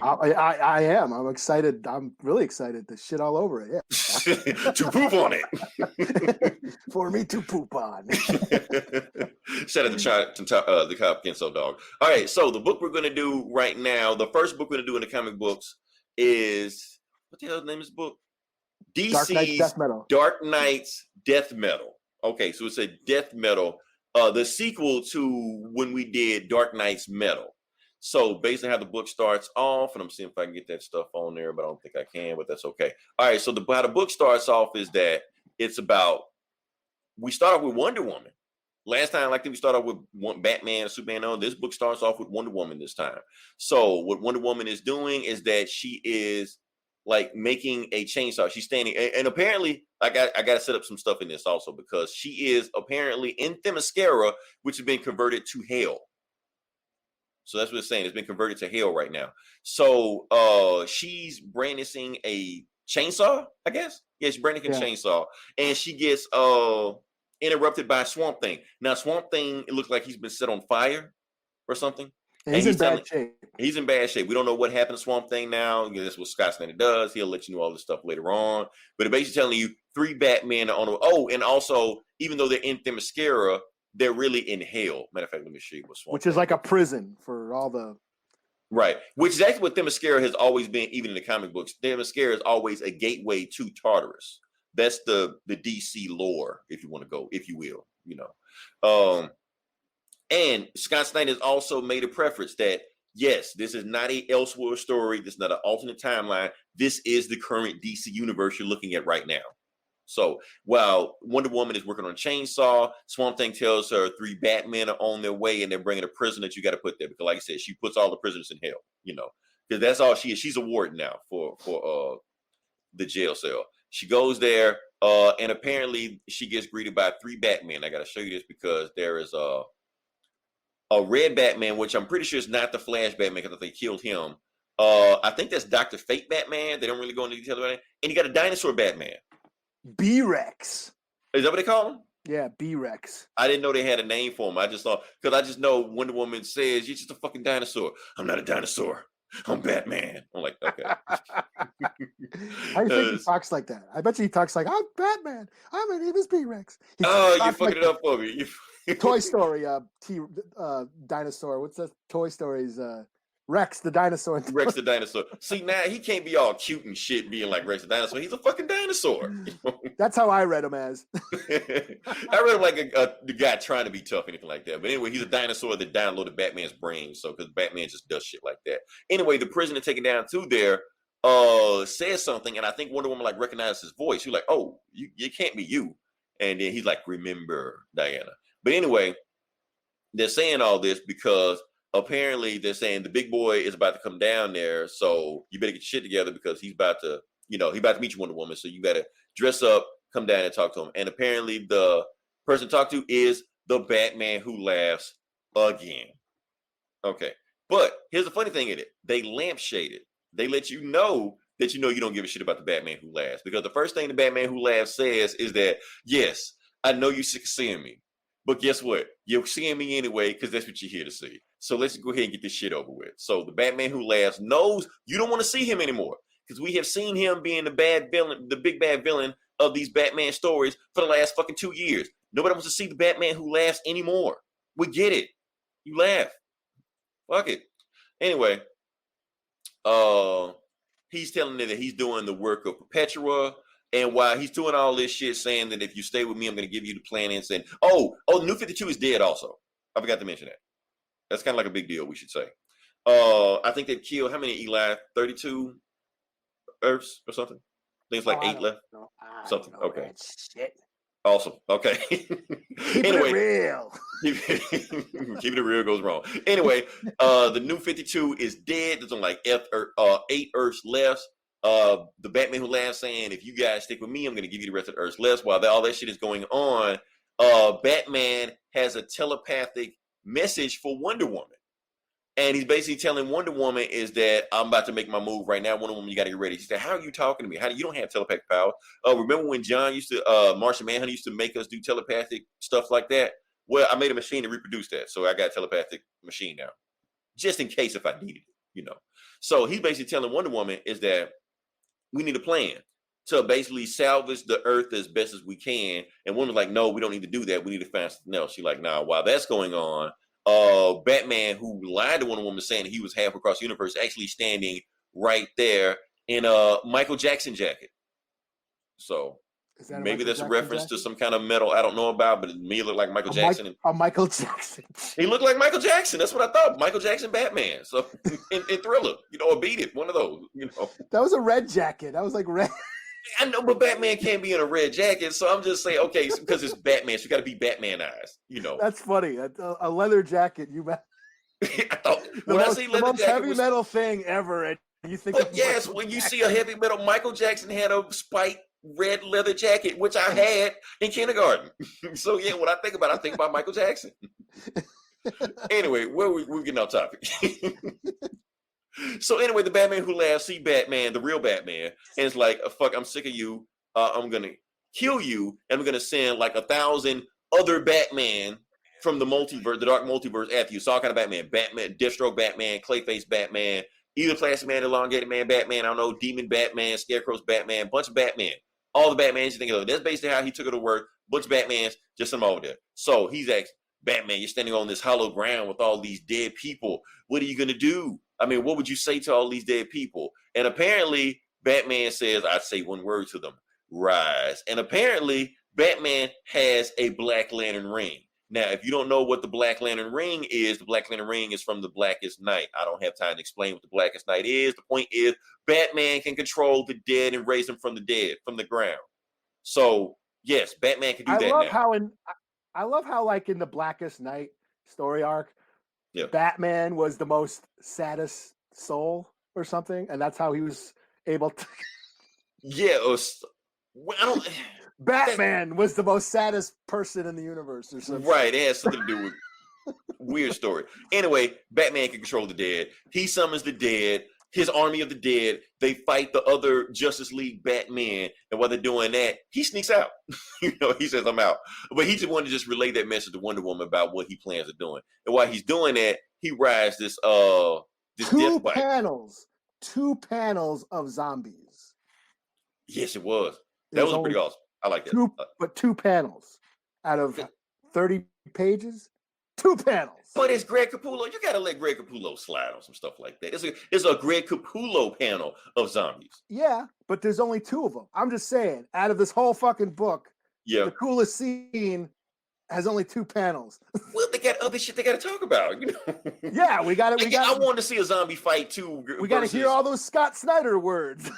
I am. I'm excited. I'm really excited to shit all over it. Yeah. To poop on it. For me to poop on. Shout out to the Cop Kenso dog. All right, so the book we're going to do right now, the first book we're going to do in the comic books is, what the hell is the name of this book? DC's Dark Knight's Death Metal. Okay, so it's a death metal, the sequel to when we did Dark Knight's Metal. So basically how the book starts off, and I'm seeing if I can get that stuff on there, but I don't think I can, but that's okay. All right, so how the book starts off is that it's about, we start off with Wonder Woman. Last time, we started off with Batman and Superman. No, this book starts off with Wonder Woman this time. So what Wonder Woman is doing is that she is like making a chainsaw. She's standing, and apparently, I got to set up some stuff in this also because she is apparently in Themyscira, which has been converted to hell. So that's what it's saying. It's been converted to hell right now. So she's brandishing a chainsaw, I guess. Yeah, she's brandishing a chainsaw, and she gets interrupted by Swamp Thing. Now, Swamp Thing, it looks like he's been set on fire or something. And he's in bad shape. He's in bad shape. We don't know what happened to Swamp Thing now. That's what Scott Snyder does. He'll let you know all this stuff later on. But it's basically telling you 3 Batmen are on the... Oh, and also, even though they're in Themyscira, they're really in hell. Matter of fact, let me show you what Swamp Thing is like a prison for all the... Right. Which is actually what Themyscira has always been, even in the comic books. Themyscira is always a gateway to Tartarus. That's the DC lore, if you want to go, if you will, you know. And Scott Snyder has also made a preference that, yes, this is not a Elseworld story. This is not an alternate timeline. This is the current DC universe you're looking at right now. So while Wonder Woman is working on a chainsaw, Swamp Thing tells her 3 Batmen are on their way and they're bringing a prison that you got to put there. Because like I said, she puts all the prisoners in hell, you know, because that's all she is. She's a warden now for the jail cell. She goes there and apparently she gets greeted by 3 Batmen. I got to show you this because there is a red Batman, which I'm pretty sure is not the Flash Batman because they killed him. I think that's Dr. Fate Batman. They don't really go into detail about it. And you got a dinosaur Batman. B-Rex. Is that what they call him? Yeah, B-Rex. I didn't know they had a name for him. I just thought, because I just know Wonder Woman says, you're just a fucking dinosaur. I'm not a dinosaur. I'm Batman. I'm like, okay. How do you think he talks like that? I bet you he talks like, I'm Batman. My name is B-Rex. Oh, you're fucking it up for me. Toy Story, dinosaur. What's that? Toy Story's Rex the dinosaur. Rex the dinosaur. See, now he can't be all cute and shit being like Rex the dinosaur. He's a fucking dinosaur. That's how I read him as. I read him like the guy trying to be tough, anything like that. But anyway, he's a dinosaur that downloaded Batman's brain. So, because Batman just does shit like that. Anyway, the prisoner taken down to there says something, and I think Wonder Woman like recognizes his voice. She's like, oh, you can't be you. And then he's like, remember, Diana. But anyway, they're saying all this because apparently they're saying the big boy is about to come down there. So you better get your shit together because he's about to, he's about to meet you, Wonder Woman. So you better dress up, come down and talk to him. And apparently the person to talk to is the Batman who laughs again. Okay. But here's the funny thing in it. They lampshade it. They let you know that you don't give a shit about the Batman who laughs. Because the first thing the Batman who laughs says is that, yes, I know you're sick of seeing me. But guess what? You're seeing me anyway because that's what you're here to see. So let's go ahead and get this shit over with. So the Batman who laughs knows you don't want to see him anymore because we have seen him being the bad villain, the big bad villain of these Batman stories for the last fucking 2 years. Nobody wants to see the Batman who laughs anymore. We get it. You laugh. Fuck it. Anyway, he's telling her that he's doing the work of Perpetua. And while he's doing all this shit, saying that if you stay with me, I'm going to give you the planets. And the New 52 is dead also. I forgot to mention that. That's kind of like a big deal, we should say. I think they've killed how many, Eli? 32 Earths or something? I think it's like 8 left. Something. Okay. Shit. Awesome. Okay. Anyway, it real. Keeping it real goes wrong. Anyway, the New 52 is dead. There's only like 8 Earths left. The Batman who laughs saying, if you guys stick with me, I'm going to give you the rest of the Earth's left. While all that shit is going on, Batman has a telepathic message for Wonder Woman. And he's basically telling Wonder Woman is that I'm about to make my move right now. Wonder Woman, you got to get ready. She said, how are you talking to me? You don't have telepathic power. Remember when John used to, Martian Manhunter used to make us do telepathic stuff like that? Well, I made a machine to reproduce that. So I got a telepathic machine now. Just in case if I needed it, So he's basically telling Wonder Woman is that we need a plan to basically salvage the Earth as best as we can. And Woman's like, no, we don't need to do that. We need to find something else. She's like, nah, while that's going on, Batman, who lied to Wonder Woman saying he was half across the universe, actually standing right there in a Michael Jackson jacket. So maybe that's a reference to some kind of metal I don't know about, but it me looked like Michael Jackson. Michael Jackson. He looked like Michael Jackson. That's what I thought. Michael Jackson Batman. So in Thriller, or Beat It, one of those. That was a red jacket. That was like red. I know, but Batman can't be in a red jacket, so I'm just saying, okay, because it's Batman, so you got to be Batman eyes, That's funny. A leather jacket. You. I thought when I see leather the most jacket heavy metal thing ever. You think? But yes, when you see a heavy metal, Michael Jackson had a spiked red leather jacket, which I had in kindergarten. So yeah, when I think about Michael Jackson. Anyway, we're getting off topic. So anyway, the Batman who laughs, see Batman, the real Batman, and it's like, fuck, I'm sick of you. I'm gonna kill you, and I'm gonna send like 1,000 other Batman from the multiverse, the dark multiverse, after you. So all kind of Batman, Deathstroke Batman, Clayface Batman, either Plastic Man, Elongated Man, Batman, I don't know, Demon Batman, Scarecrow's Batman, bunch of Batman. All the Batmans you think of. That's basically how he took it to work. Bunch of Batmans, just some over there. So he's asked, Batman, you're standing on this hollow ground with all these dead people. What are you gonna do? I mean, what would you say to all these dead people? And apparently, Batman says, I'd say one word to them, rise. And apparently, Batman has a Black Lantern ring. Now, if you don't know what the Black Lantern ring is, the Black Lantern ring is from the Blackest Night. I don't have time to explain what the Blackest Night is. The point is, Batman can control the dead and raise them from the dead, from the ground. So, yes, Batman can do that now. I love how, like, in the Blackest Night story arc, Yeah. Batman was the most saddest soul or something, and that's how he was able to. Yeah, I don't. Batman was the most saddest person in the universe, or something. Right, it has something to do with weird story. Anyway, Batman can control the dead. He summons the dead. His army of the dead. They fight the other Justice League Batman, and while they're doing that, he sneaks out. He says, "I'm out." But he just wanted to just relay that message to Wonder Woman about what he plans on doing. And while he's doing that, he rides this death bike. Two panels of zombies. Yes, it was. That was pretty awesome. I like that. Two panels out of 30 pages. 2 panels. But it's Greg Capullo. You got to let Greg Capullo slide on some stuff like that. It's a Greg Capullo panel of zombies. Yeah, but there's only 2 of them. I'm just saying, out of this whole fucking book, the coolest scene has only 2 panels. Well, they got other shit they got to talk about. Yeah, we got it. I wanted to see a zombie fight too. We got to hear all those Scott Snyder words.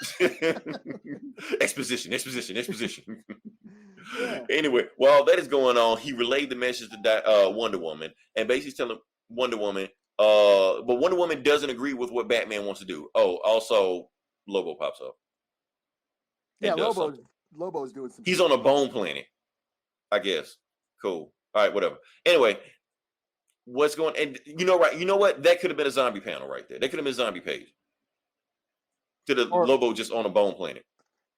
Exposition. Yeah. Anyway, while that is going on, he relayed the message to Wonder Woman, and basically telling Wonder Woman, but Wonder Woman doesn't agree with what Batman wants to do. Oh, also, Lobo pops up. Yeah, Lobo's doing some. He's on a bone planet, I guess. Cool. All right, whatever. Anyway, what's going? And you know what? That could have been a zombie panel right there. That could have been a zombie page. To the Lobo just on a bone planet,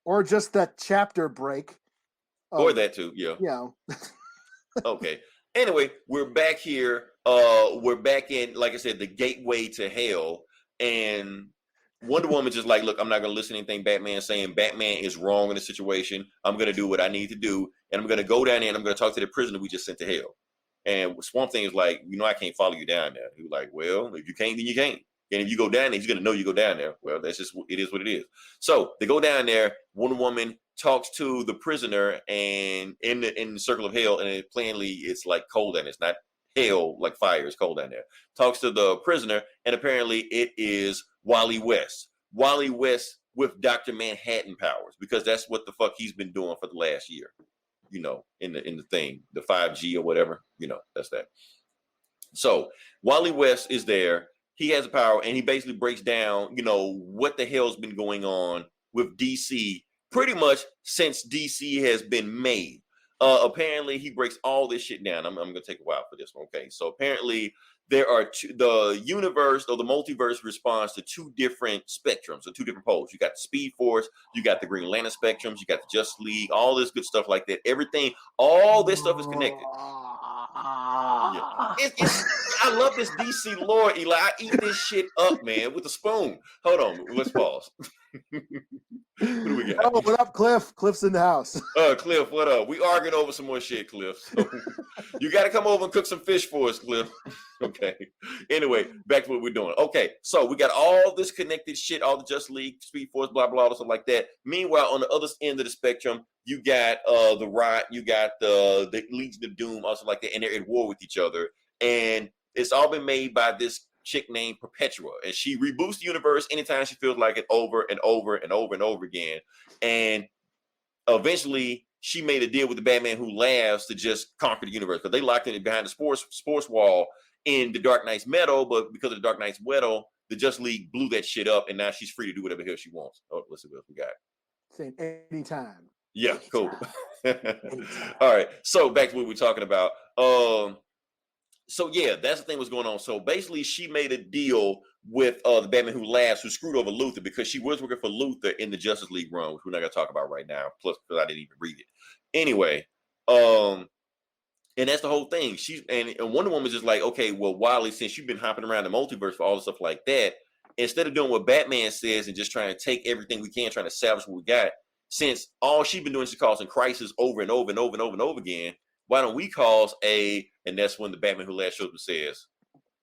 or just that chapter break. Or that too, yeah. Yeah. Okay. Anyway, we're back here. We're back in, like I said, the gateway to hell. And Wonder Woman just like, look, I'm not going to listen to anything Batman's saying. Batman is wrong in the situation. I'm going to do what I need to do. And I'm going to go down there and I'm going to talk to the prisoner we just sent to hell. And Swamp Thing is like, I can't follow you down there. He's like, well, if you can't, then you can't. And if you go down there, he's going to know you go down there. Well, that's just, it is what it is. So they go down there. Wonder Woman talks to the prisoner and in the circle of hell, and plainly it's like cold and it's not hell like fire, it's cold down there. Talks to the prisoner, and apparently it is Wally West with Dr. Manhattan powers, because that's what the fuck he's been doing for the last year, in the thing, the 5G or whatever, that's that. So Wally West is there. He has the power, and he basically breaks down what the hell's been going on with DC pretty much since DC has been made. Apparently, he breaks all this shit down. I'm going to take a while for this one. Okay, so apparently there are the universe or the multiverse responds to 2 different spectrums or 2 different poles. You got the Speed Force, you got the Green Lantern spectrums, you got the Justice League, all this good stuff like that. Everything, all this stuff is connected. Yeah. I love this DC lore, Eli. I eat this shit up, man, with a spoon. Hold on, let's pause. What do we got? Oh, what up, Cliff? Cliff's in the house. Cliff, what up? We arguing over some more shit, Cliff. So you got to come over and cook some fish for us, Cliff. Okay. Anyway, back to what we're doing. Okay, so we got all this connected shit, all the Just League, Speed Force, blah, blah, blah, stuff like that. Meanwhile, on the other end of the spectrum, you got the Rot, you got the Legion of Doom, also like that, and they're at war with each other. And it's all been made by this chick named Perpetua, and she reboots the universe anytime she feels like it, over and over and over and over again. And eventually she made a deal with the Batman Who Laughs to just conquer the universe, because they locked it behind the sports wall in the Dark Knight's Meadow. But because of the Dark Knight's Meadow, the Justice League blew that shit up, and now she's free to do whatever the hell she wants. Oh, let's see what else we got. Saying anytime. Yeah, cool. All right, so back to what we're talking about. So yeah, that's the thing was going on. So basically, she made a deal with the Batman Who Laughs, who screwed over Luthor because she was working for Luthor in the Justice League run, which we're not gonna talk about right now. Plus, because I didn't even read it. Anyway, and that's the whole thing. She's and Wonder Woman's just like, okay, well, Wally, since you've been hopping around the multiverse for all the stuff like that, instead of doing what Batman says and just trying to take everything we can, trying to salvage what we got, since all she's been doing is causing crisis over and over and over and over and over again, why don't we cause and that's when the Batman Who Laughs shows up and says,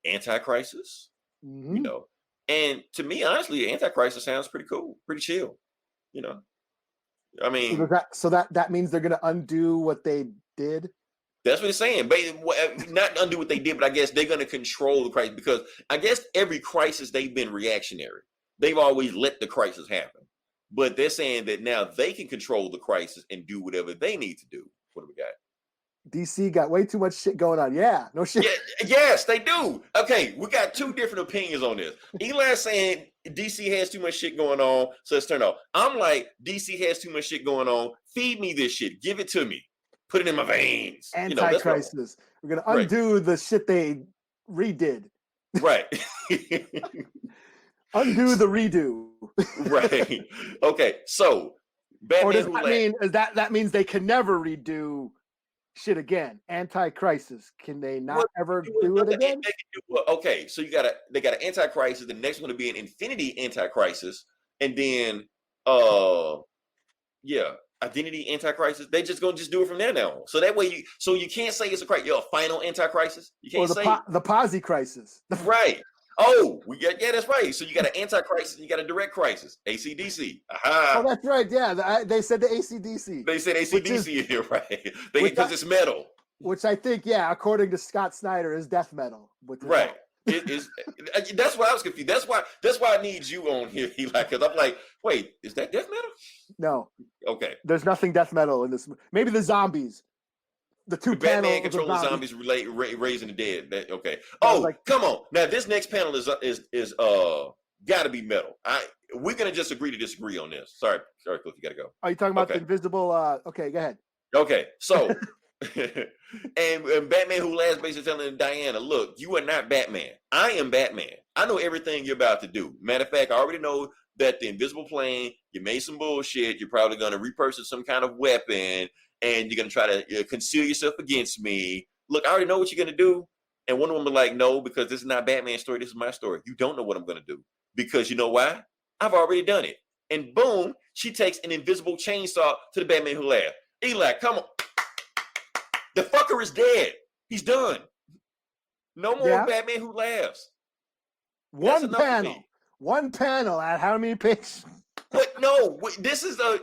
anti-crisis, Mm-hmm. you know. And to me, honestly, anti-crisis sounds pretty cool, pretty chill, you know. I mean, So that means they're gonna undo what they did. that's what it's saying. But not undo what they did, but I guess they're going to control the crisis because I guess every crisis they've been reactionary. They've always let the crisis happen. But they're saying that now they can control the crisis and do whatever they need to do. What do we got? DC got way too much shit going on. Yeah, no shit. Yeah, yes, they do. Okay, we got two different opinions on this. Eli's saying DC has too much shit going on, so let's turn off. I'm like, DC has too much shit going on. Feed me this shit. Give it to me. Put it in my veins. Anti-crisis. We're gonna undo the shit they redid. Right. Undo the redo. Right. Okay. So Batman Or does Who that Laughs. mean that means they can never redo shit again? Anti-crisis. Can they not ever do it again? Okay, so they got an anti-crisis. The next one to be an Infinity anti-crisis, and then Identity anti-crisis. They just gonna do it from there now. So that way you can't say it's a final anti-crisis. You can't say the Posy crisis. right. Oh, that's right. So you got an anti-crisis and you got a direct crisis. AC/DC. Aha. Oh, that's right. Yeah, they said the ACDC. They said AC/DC in here, right? Because it's metal. Which I think, according to Scott Snyder, is death metal. Right. It is. That's why I was confused. That's why I need you on here, Eli, because I'm like, wait, is that death metal? No. Okay. There's nothing death metal in this. Maybe the zombies. The two panels. Batman controlling zombies raising the dead. Okay. Oh, come on. Now this next panel is got to be metal. We're gonna just agree to disagree on this. Sorry, Cliff, you gotta go. Are you talking about the invisible? Okay, go ahead. Okay, so and Batman Who Laughs basically telling Diana, look, you are not Batman. I am Batman. I know everything you're about to do. Matter of fact, I already know that the invisible plane, you made some bullshit. You're probably gonna repurchase some kind of weapon. And you're going to try to conceal yourself against me. Look, I already know what you're going to do. And Wonder Woman like, no, because this is not Batman's story. This is my story. You don't know what I'm going to do. Because you know why? I've already done it. And boom, she takes an invisible chainsaw to the Batman Who Laughs. Eli, come on. The fucker is dead. He's done. No more Batman Who Laughs. One panel at how many pages? But no, this is a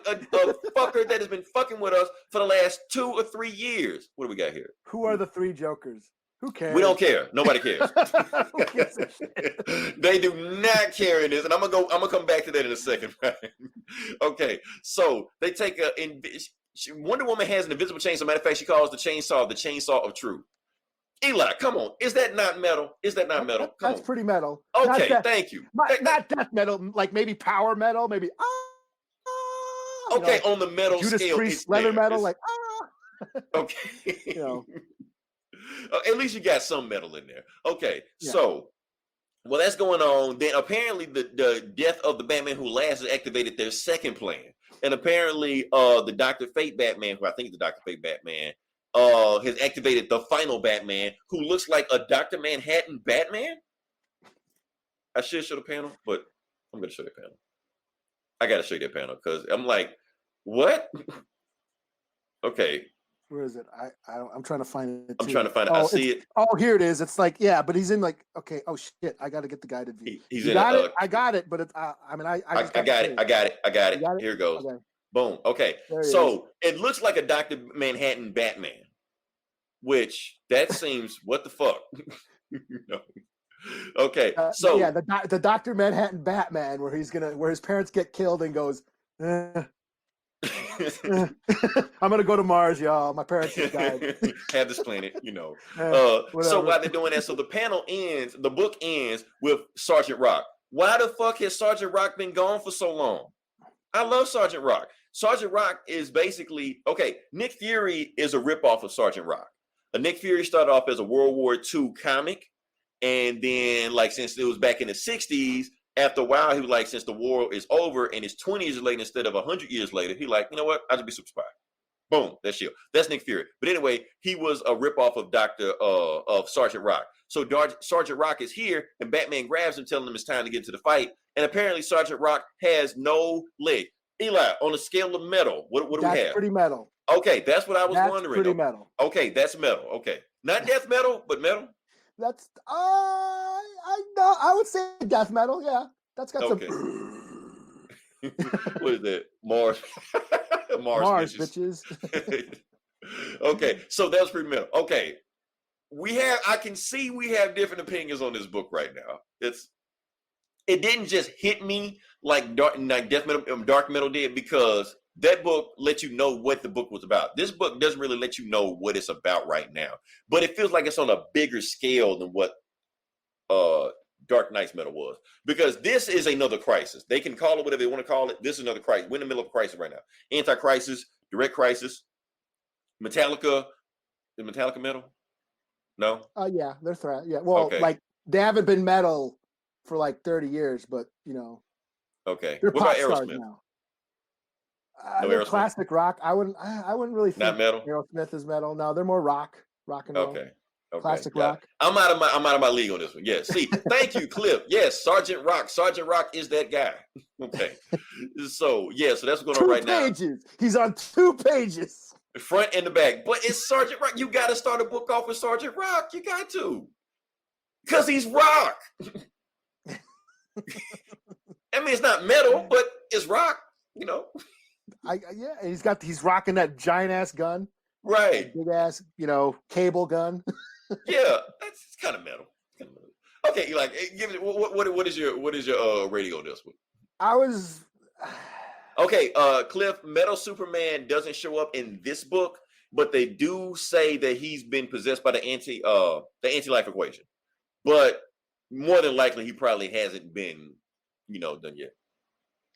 fucker that has been fucking with us for the last 2 or 3 years. What do we got here? Who are the three Jokers? Who cares? We don't care. Nobody cares. They do not care in this, and I'm gonna come back to that in a second. Right? Okay, so they take Wonder Woman has an invisible chainsaw. Matter of fact, she calls the chainsaw of truth. Eli, come on. Is that not metal? Is that not metal? That's pretty metal. Okay, thank you. Not death metal, like maybe power metal, maybe okay, on the metal Judas scale. Priest leather metal, like okay. At least you got some metal in there. Okay, so well, that's going on. Then apparently the death of the Batman Who Laughs has activated their second plan. And apparently the Dr. Fate Batman, who I think is the Dr. Fate Batman, has activated the final Batman, who looks like a Dr. Manhattan Batman. I should show the panel, but I'm going to show the panel. I got to show you that panel because I'm like, what? Okay. Where is it? I'm trying to find it. I'm trying to find it. I see it. Oh, here it is. It's like, but he's in like, okay. Oh shit! I got to get the guided view. He's in got it. I got it, but it's. I got it. Here it goes. Okay. Boom. Okay. So it looks like a Dr. Manhattan Batman, which that seems what the fuck. No. Okay. So the Dr. Manhattan Batman, where his parents get killed and goes. I'm gonna go to Mars, y'all. My parents just died. Have this planet, So while they're doing that, so the book ends with Sergeant Rock. Why the fuck has Sergeant Rock been gone for so long? I love Sergeant Rock. Sergeant Rock is basically, okay, Nick Fury is a ripoff of Sergeant Rock. Nick Fury started off as a World War II comic. And then, like, since it was back in the 60s, after a while, he was like, since the war is over and it's 20 years later instead of 100 years later, he like, you know what? I'll just be super spy. Boom, that's you. That's Nick Fury. But anyway, he was a ripoff of Sergeant Rock. So Sergeant Rock is here, and Batman grabs him, telling him it's time to get into the fight. And apparently, Sergeant Rock has no leg. Eli, on a scale of metal, what do we have? That's pretty metal. Okay, that's what I was wondering. Pretty metal. Okay, that's metal. Okay, not death metal, but metal. That's I would say death metal. Yeah, that's got okay. some. What is that? Mars bitches. Okay, so that's pretty metal. Okay, I can see we have different opinions on this book right now. It didn't just hit me like dark metal did, because that book let you know what the book was about. This book doesn't really let you know what it's about right now, but it feels like it's on a bigger scale than what Dark Knight's metal was, because this is another crisis. They can call it whatever they want to call it. This is another crisis. We're in the middle of a crisis right now. Anti-crisis, direct crisis. Metallica. Is Metallica metal? No? Yeah, they're threat. Yeah, well, okay. Like, they haven't been metal for like 30 years, but, you know. Okay. They're what pop about stars Aerosmith? now. No Classic rock. I wouldn't really think not metal. Aerosmith is metal. No, they're more rock and roll. Okay. Classic yeah. rock. I'm out of my league on this one. Yes. See, thank you, Cliff. Yes, Sergeant Rock. Sergeant Rock is that guy. Okay. So that's what's going on right pages. He's on 2 pages. The front and the back. But it's Sergeant Rock. You got to start a book off with Sergeant Rock. You got to. Because he's rock. I mean, it's not metal, but it's rock, you know. He's rocking that giant ass gun. Right. Big ass, cable gun. Yeah, it's kind of metal. Okay, like, give it. What is your rating on this one? I was. Okay, Cliff. Metal Superman doesn't show up in this book, but they do say that he's been possessed by the anti-life equation. But more than likely, he probably hasn't been, done yet.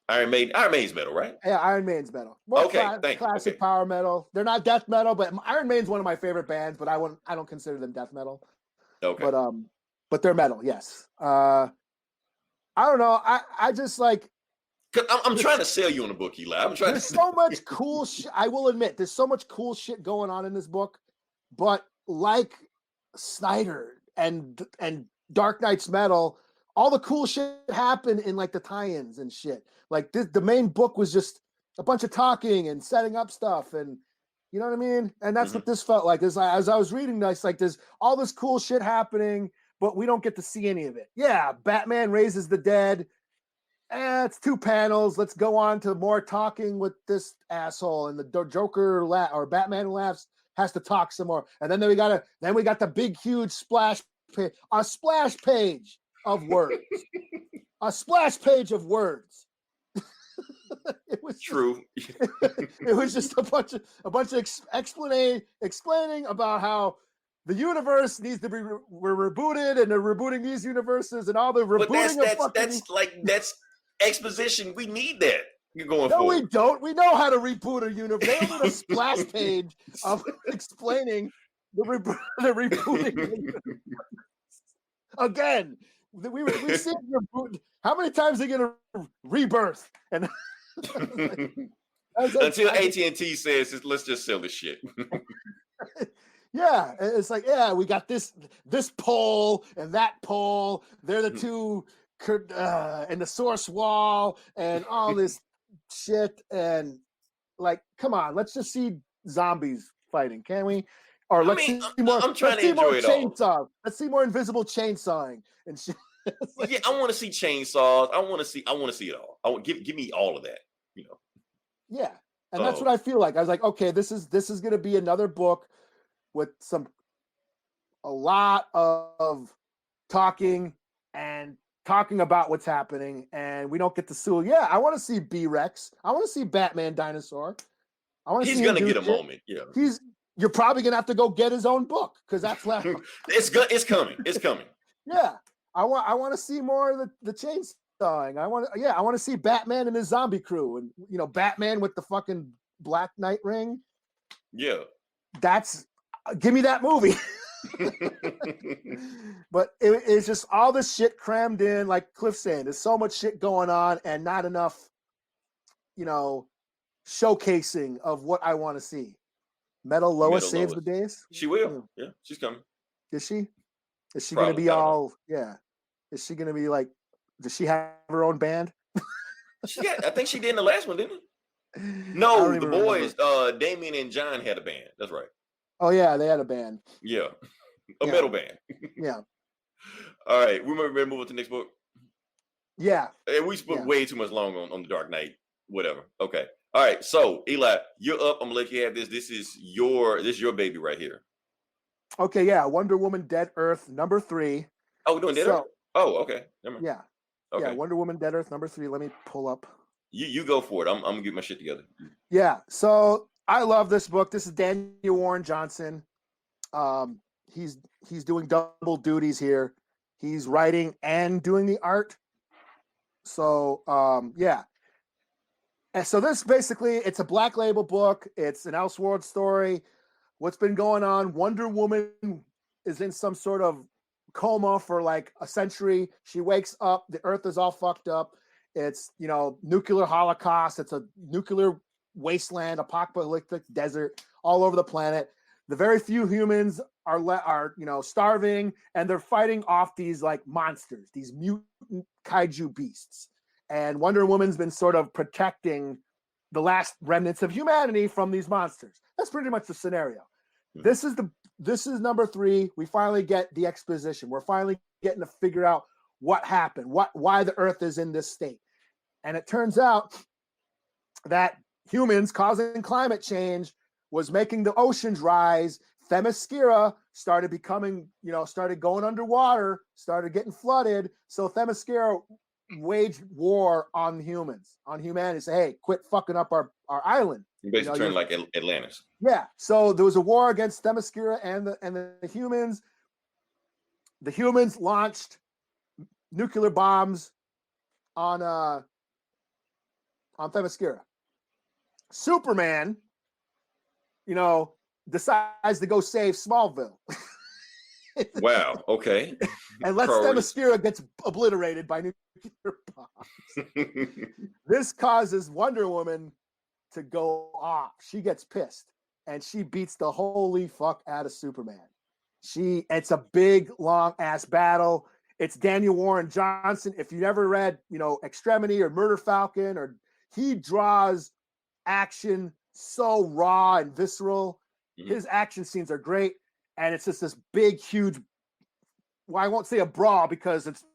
Iron Maiden's metal, right? Yeah, Iron Maiden's metal. More classic power metal. They're not death metal, but Iron Maiden's one of my favorite bands. But I don't consider them death metal. Okay. But they're metal. Yes. I don't know. I just like. I'm trying to sell you on the book, Eli. There's so much cool shit. I will admit, there's so much cool shit going on in this book. But like Snyder and Dark Knight's metal, all the cool shit happened in like the tie-ins and shit. Like the main book was just a bunch of talking and setting up stuff, and you know what I mean? And that's what this felt like. As I was reading this, like there's all this cool shit happening, but we don't get to see any of it. Yeah, Batman raises the dead. It's 2 panels. Let's go on to more talking with this asshole, and the Joker or Batman laughs has to talk some more. And then we got the big huge splash page, a splash page of words. A splash page of words. It was true. It was just a bunch of explaining about how the universe needs to be we're rebooted, and they're rebooting these universes, and all the rebooting. But that's exposition. We need that. You're going no, forward. we don't. We know how to reboot a universe. They don't need a splash page of explaining the rebooting. The universe. Again, we see reboot. How many times are they going to rebirth? And until AT&T says, let's just sell this shit. Yeah, it's like, we got this pole and that pole. They're the 2 and the source wall and all this shit. And like, come on, let's just see zombies fighting, can we? Or let's see more. I'm trying to enjoy it all. Let's see more invisible chainsawing and shit. Like, yeah, I want to see chainsaws. I want to see it all. Give me all of that. Yeah, and that's what I feel like. I was like, okay, this is going to be another book with a lot of talking about what's happening, and we don't get to see. Yeah, I want to see B-Rex. I want to see Batman Dinosaur. He's gonna get a moment. Yeah, you're probably gonna have to go get his own book because that's left. It's coming. It's coming. Yeah, I want to see more of the chainsaw sawing. I want to see Batman and his zombie crew, and Batman with the fucking Black Knight ring. Yeah. Give me that movie. But it's just all this shit crammed in, like Cliff saying. There's so much shit going on, and not enough, showcasing of what I want to see. Metal Lois saves the days. She will. Yeah, she's coming. Is she? Is she Probably, going to be all? Yeah. Is she going to be like? Does she have her own band? I think she did in the last one, didn't it? No, the boys, remember. Damien and John had a band. That's right. Oh yeah, they had a band. Yeah, metal band. Yeah. All right, we might move on to the next book. Yeah. And we spoke way too much long on the Dark Knight. Whatever. Okay. All right. So Eli, you're up. I'm gonna let you have this. This is your baby right here. Okay. Yeah. Wonder Woman, Dead Earth, number 3. Oh, we're doing Dead Earth. Oh, okay. Never mind. Yeah. Okay. Yeah. Wonder Woman, Dead Earth, number 3. Let me pull up. You go for it. I'm gonna get my shit together. Yeah. So I love this book. This is Daniel Warren Johnson. He's doing double duties here. He's writing and doing the art. So yeah. And so this basically, it's a Black Label book. It's an Elseworld story. What's been going on? Wonder Woman is in some sort of coma for like a century. She wakes up. The Earth is all fucked up. It's, nuclear holocaust. It's a nuclear wasteland, apocalyptic desert all over the planet. The very few humans are starving, and they're fighting off these like monsters, these mutant kaiju beasts. And Wonder Woman's been sort of protecting the last remnants of humanity from these monsters. That's pretty much the scenario. Mm-hmm. This is number 3. We finally get the exposition. We're finally getting to figure out what happened, why the Earth is in this state. And it turns out that humans causing climate change was making the oceans rise. Themyscira started going underwater, started getting flooded. So Themyscira waged war on humans, on humanity. Say, hey, quit fucking up our island. You basically turned like Atlantis. Yeah. So there was a war against Themyscira and the humans. The humans launched nuclear bombs on Themyscira. Superman, decides to go save Smallville. Wow. Okay. And lets Themyscira gets obliterated by nuclear bombs. This causes Wonder Woman to go off. She gets pissed and she beats the holy fuck out of Superman. It's a big, long ass battle. It's Daniel Warren Johnson. If you never read, Extremity or Murder Falcon, or he draws action so raw and visceral. Mm-hmm. His action scenes are great. And it's just this big, huge, I won't say a brawl because it's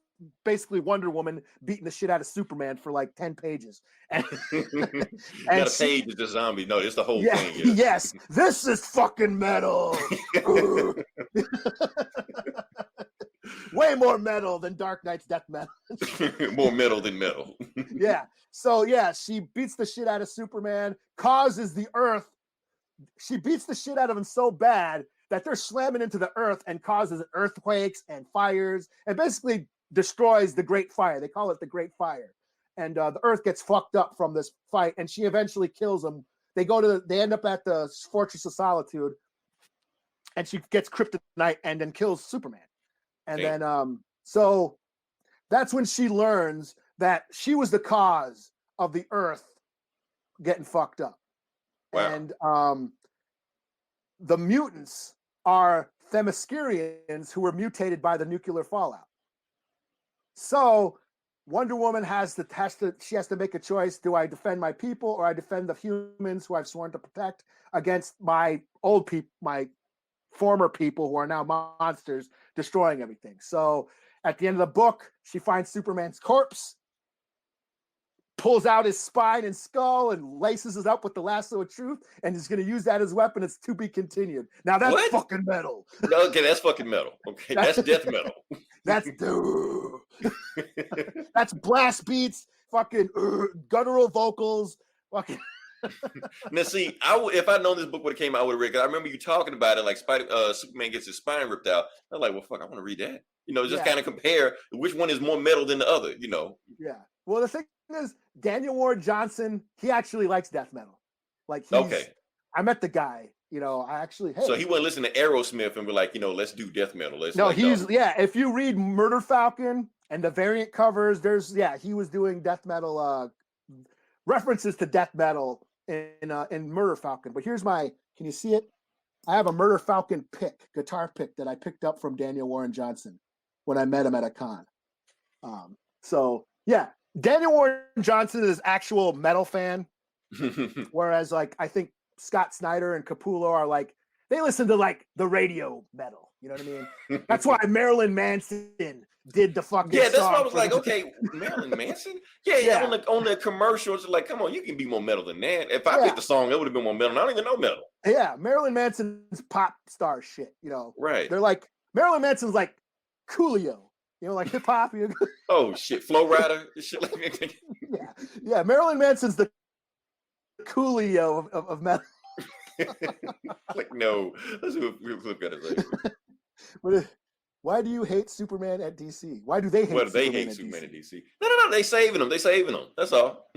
basically Wonder Woman beating the shit out of Superman for like 10 pages. And, not a page is the zombie. No, it's the whole thing. Yeah. Yes. This is fucking metal. Way more metal than Dark Knight's death metal. More metal than metal. Yeah. So, yeah, she beats the shit out of Superman, causes the Earth. She beats the shit out of him so bad that they're slamming into the Earth and causes earthquakes and fires and basically destroys the Great Fire. They call it the Great Fire. And the Earth gets fucked up from this fight, and she eventually kills them. They end up at the Fortress of Solitude, and she gets kryptonite and then kills Superman. And then, so that's when she learns that she was the cause of the Earth getting fucked up. Wow. And the mutants are Themyscirians who were mutated by the nuclear fallout. So Wonder Woman has to make a choice. Do I defend my people, or I defend the humans who I've sworn to protect against my my former people who are now monsters destroying everything? So at the end of the book, she finds Superman's corpse, pulls out his spine and skull and laces it up with the lasso of truth, and is going to use that as weapon. It's to be continued. Now that's fucking metal. Okay, that's fucking metal. Okay, that's death metal. That's that's blast beats, fucking guttural vocals, fucking Now, see, if I'd known this book would have came out, I would have read. Cause I remember you talking about it, like Superman gets his spine ripped out. I'm like, well, fuck, I want to read that. Just kind of compare which one is more metal than the other. Yeah. Well, the thing is, Daniel Warren Johnson, he actually likes death metal. Like, I met the guy. I actually. Hey. So he wouldn't listen to Aerosmith and be like, let's do death metal. If you read Murder Falcon and the variant covers, he was doing death metal references to death metal in Murder Falcon. But here's can you see it? I have a Murder Falcon guitar pick that I picked up from Daniel Warren Johnson when I met him at a con. Daniel Warren Johnson is actual metal fan, whereas I think Scott Snyder and Capullo are they listen to the radio metal. You know what I mean? That's why Marilyn Manson did the fucking that's song why I was like, okay, Marilyn Manson? Yeah. On the commercials, like, come on, you can be more metal than that. If I picked the song, it would have been more metal. And I don't even know metal. Yeah, Marilyn Manson's pop star shit, Right. They're like, Marilyn Manson's like Coolio, like hip hop. Oh, shit. Flow Rider? Shit like that. Yeah. Marilyn Manson's the Coolio of metal. Like, no. Let's look at it later. Why do you hate Superman at DC? Why do they hate Superman at DC? No. They saving them. That's all.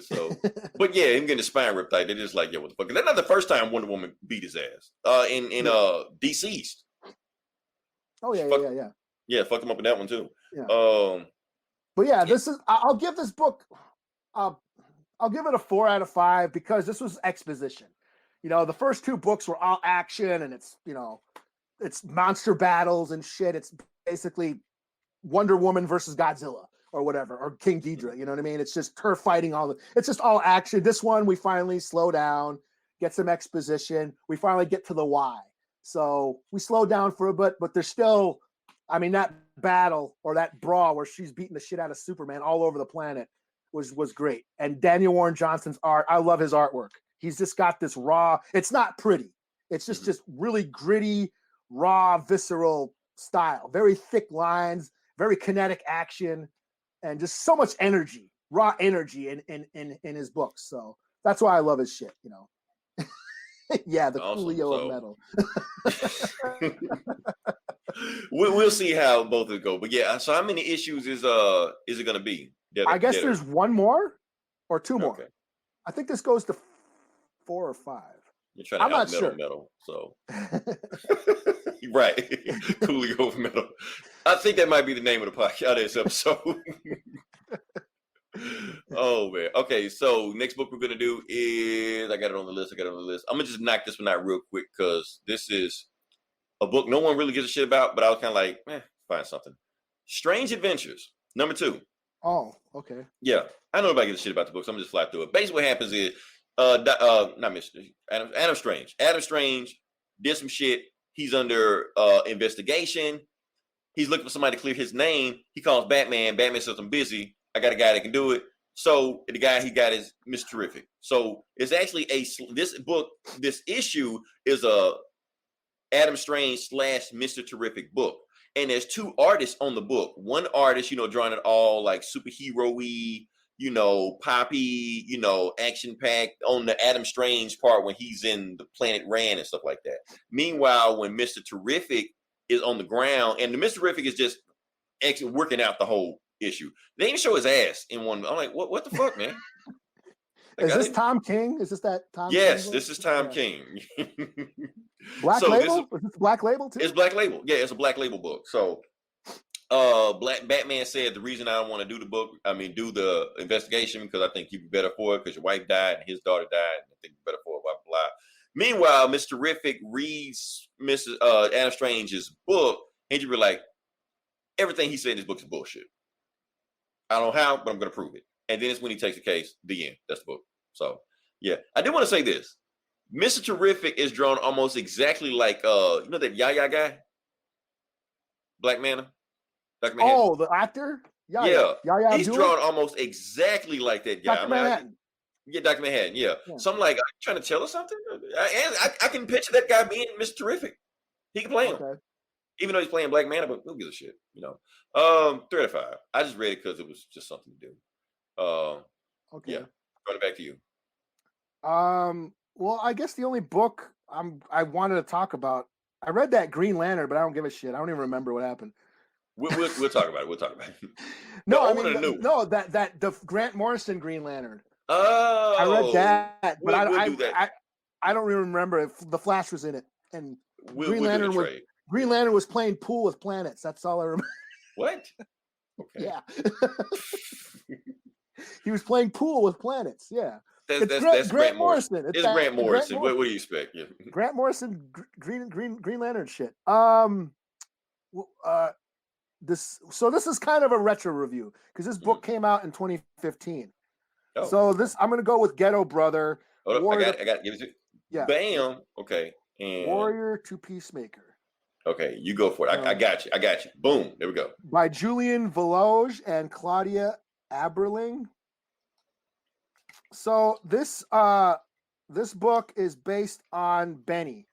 So, but yeah, him getting his spine ripped out. They're just like, what the fuck? That's not the first time Wonder Woman beat his ass. In Deceased. Oh yeah. Yeah, fucked him up in that one too. Yeah. But yeah, this is. I'll give this book. I'll give it a 4 out of 5 because this was exposition. The first 2 books were all action and it's it's monster battles and shit. It's basically Wonder Woman versus Godzilla or whatever, or King Ghidorah. You know what I mean? It's just her fighting it's just all action. This one, we finally slow down, get some exposition. We finally get to the why. So we slow down for a bit, but there's still, that battle or that brawl where she's beating the shit out of Superman all over the planet was great. And Daniel Warren Johnson's art, I love his artwork. He's just got this raw, it's not pretty. It's just really gritty, raw, visceral style. Very thick lines, very kinetic action, and just so much energy, raw energy in his books. So that's why I love his shit, Yeah, the Coolio of metal. We'll see how both of them go. But yeah, so how many issues is it gonna be? I guess there's 1 more or 2 more. Okay. I think this goes to 4 or 5. You're trying to out metal, so right. Coolio of metal. I think that might be the name of the podcast this episode. Oh man. Okay, so next book we're gonna do is I got it on the list. I'm gonna just knock this one out real quick because this is a book no one really gives a shit about, but I was kind of like, find something. Strange Adventures, number 2. Oh, okay. Yeah, I know nobody gives a shit about the book, so I'm just fly through it. Basically, what happens is, not Mr. Adam Strange. Adam Strange did some shit. He's under investigation. He's looking for somebody to clear his name. He calls Batman. Batman says, I'm busy. I got a guy that can do it. So the guy he got is Mr. Terrific. So it's actually this issue is a Adam Strange / Mr. Terrific book. And there's 2 artists on the book. One artist, drawing it all like superhero-y, poppy, action-packed on the Adam Strange part when he's in the planet Rand and stuff like that. Meanwhile, when Mr. Terrific is on the ground, and the Mr. Terrific is just actually working out the whole issue. They even show his ass in one. I'm like, what the fuck, man? Is this Tom King? Is this that Tom King? Yes, this is Tom King. Black Label? Is this Black Label too? It's Black Label. Yeah, it's a Black Label book. So Batman said the reason I don't want to do do the investigation because I think you'd be better for it because your wife died and his daughter died. And I think you're better for it, blah, blah, blah. Meanwhile, Mr. Terrific reads Adam Strange's book and you be like, everything he said in his book is bullshit. I don't know how, but I'm going to prove it. And then it's when he takes the case, the end. That's the book. So, yeah. I did want to say this. Mr. Terrific is drawn almost exactly like, that Yaya guy? Black Manta? Oh, the actor? Yeah. Yaya he's drawn almost exactly like that guy. Dr. Manhattan. Dr. Manhattan, yeah. So I'm like, are you trying to tell us something? I can picture that guy being Mr. Terrific. He can play him. Okay. Even though he's playing Black Manta, but who gives a shit, 3 out of 5. I just read it because it was just something to do. Okay. Yeah. Run it back to you. Well, I guess the only book I wanted to talk about. I read that Green Lantern, but I don't give a shit. I don't even remember what happened. We'll talk about it. We'll talk about it. No, I old mean or new? no that the Grant Morrison Green Lantern. Oh, I read that, but we'll do that. I don't even remember if the Flash was in it. And We'll do the trade. Green Lantern was playing pool with planets. That's all I remember. What? Okay. Yeah. He was playing pool with planets. Yeah. That's Grant Morrison. It's Grant Morrison. What do you expect? Yeah. Grant Morrison, Green Lantern shit. This is kind of a retro review because this book came out in 2015. Oh. So I'm gonna go with Ghetto Brother. Hold up, I got give it to you. Yeah. Bam. Okay. And Warrior to Peacemaker. Okay, you go for it. I got you. Boom. There we go. By Julian Valoge and Claudia Aberling. So this book is based on Benny.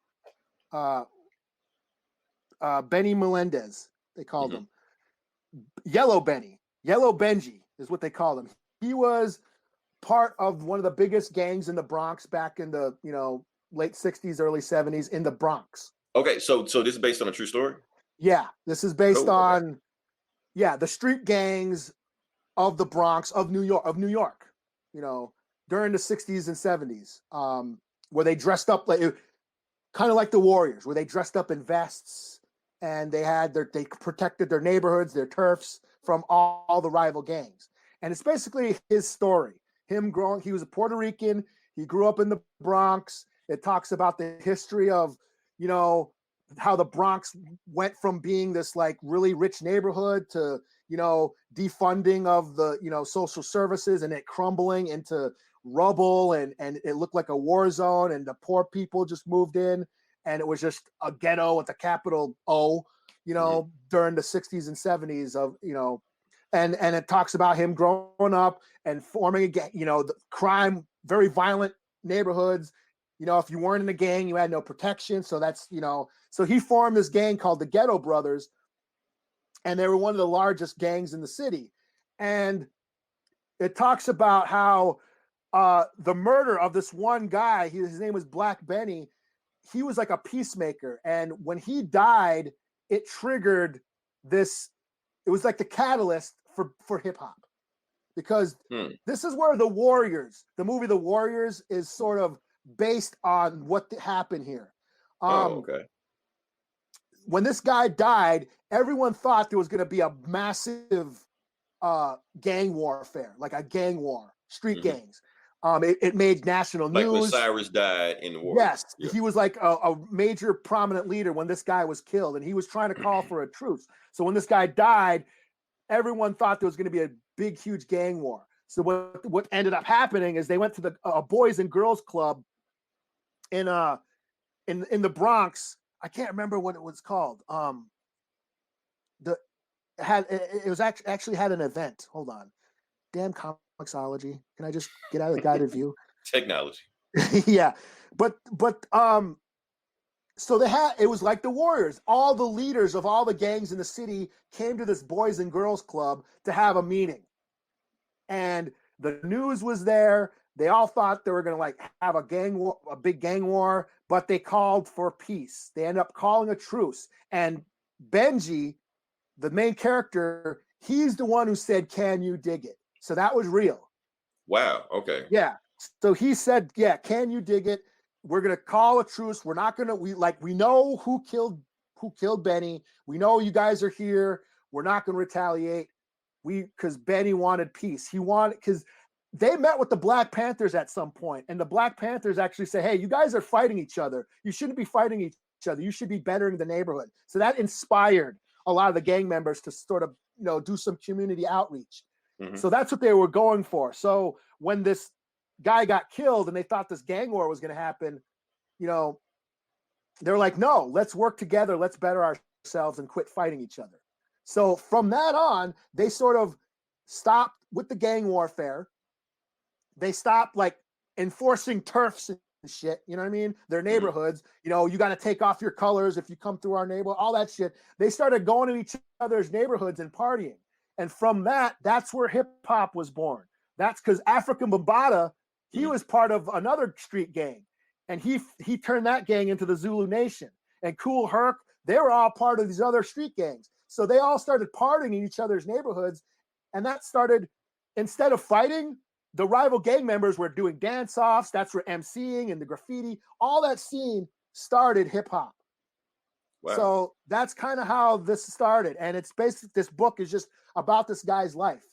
Benny Melendez, they called him. Yellow Benny. Yellow Benji is what they called him. He was part of one of the biggest gangs in the Bronx back in the, late 60s, early 70s in the Bronx. Okay, so this is based on a true story? Yeah, this is based on the street gangs of the Bronx of New York, during the 60s and 70s, where they dressed up kind of like the Warriors, where they dressed up in vests and they protected their neighborhoods, their turfs from all the rival gangs. And it's basically his story. Him growing, he was a Puerto Rican. He grew up in the Bronx. It talks about the history of, how the Bronx went from being this like really rich neighborhood to, defunding of the, social services and it crumbling into rubble and it looked like a war zone and the poor people just moved in and it was just a ghetto with a capital O, during the 60s and 70s of, and it talks about him growing up and forming a gang, the crime, very violent neighborhoods. If you weren't in a gang, you had no protection. So that's, so he formed this gang called the Ghetto Brothers, and they were one of the largest gangs in the city. And it talks about how the murder of this one guy, his name was Black Benny, he was like a peacemaker. And when he died, it triggered this, it was like the catalyst for hip hop. Because this is where the movie The Warriors is sort of based on what happened here. Okay. When this guy died, everyone thought there was going to be a massive gang warfare, like a gang war, street gangs. It made national news. Like when Cyrus died in the war. Yes, he was like a major prominent leader when this guy was killed, and he was trying to call for a truce. So when this guy died, everyone thought there was going to be a big, huge gang war. So what ended up happening is they went to the Boys and Girls Club in the Bronx. I can't remember what it was called. It was actually had an event. Hold on, damn Comixology. Can I just get out of the guided view? Technology. Yeah, but so it was like the Warriors. All the leaders of all the gangs in the city came to this Boys and Girls Club to have a meeting. And the news was there. They all thought they were going to have a big gang war, but they called for peace. They ended up calling a truce. And Benji, the main character, he's the one who said, "Can you dig it?" So that was real. Wow. Okay. Yeah. So he said, "Yeah, can you dig it? We're going to call a truce. We're not going to, we know who killed Benny. We know you guys are here. We're not going to retaliate. Because Benny wanted peace. Because they met with the Black Panthers at some point, and the Black Panthers actually say, "Hey, you guys are fighting each other. You shouldn't be fighting each other. You should be bettering the neighborhood." So that inspired a lot of the gang members to sort of, do some community outreach. Mm-hmm. So that's what they were going for. So when this guy got killed and they thought this gang war was going to happen, they're like, "No, let's work together. Let's better ourselves and quit fighting each other." So from that on, they sort of stopped with the gang warfare. They stopped enforcing turfs and shit. You know what I mean? Their neighborhoods, you got to take off your colors if you come through our neighborhood, all that shit. They started going to each other's neighborhoods and partying. And from that's where hip hop was born. That's because African Bambaataa He was part of another street gang, and he turned that gang into the Zulu Nation. And Cool Herc, they were all part of these other street gangs. So they all started partying in each other's neighborhoods, and that started, instead of fighting, the rival gang members were doing dance-offs. That's where MCing and the graffiti, all that scene started hip-hop. Wow. So that's kind of how this started. And it's basically, this book is just about this guy's life,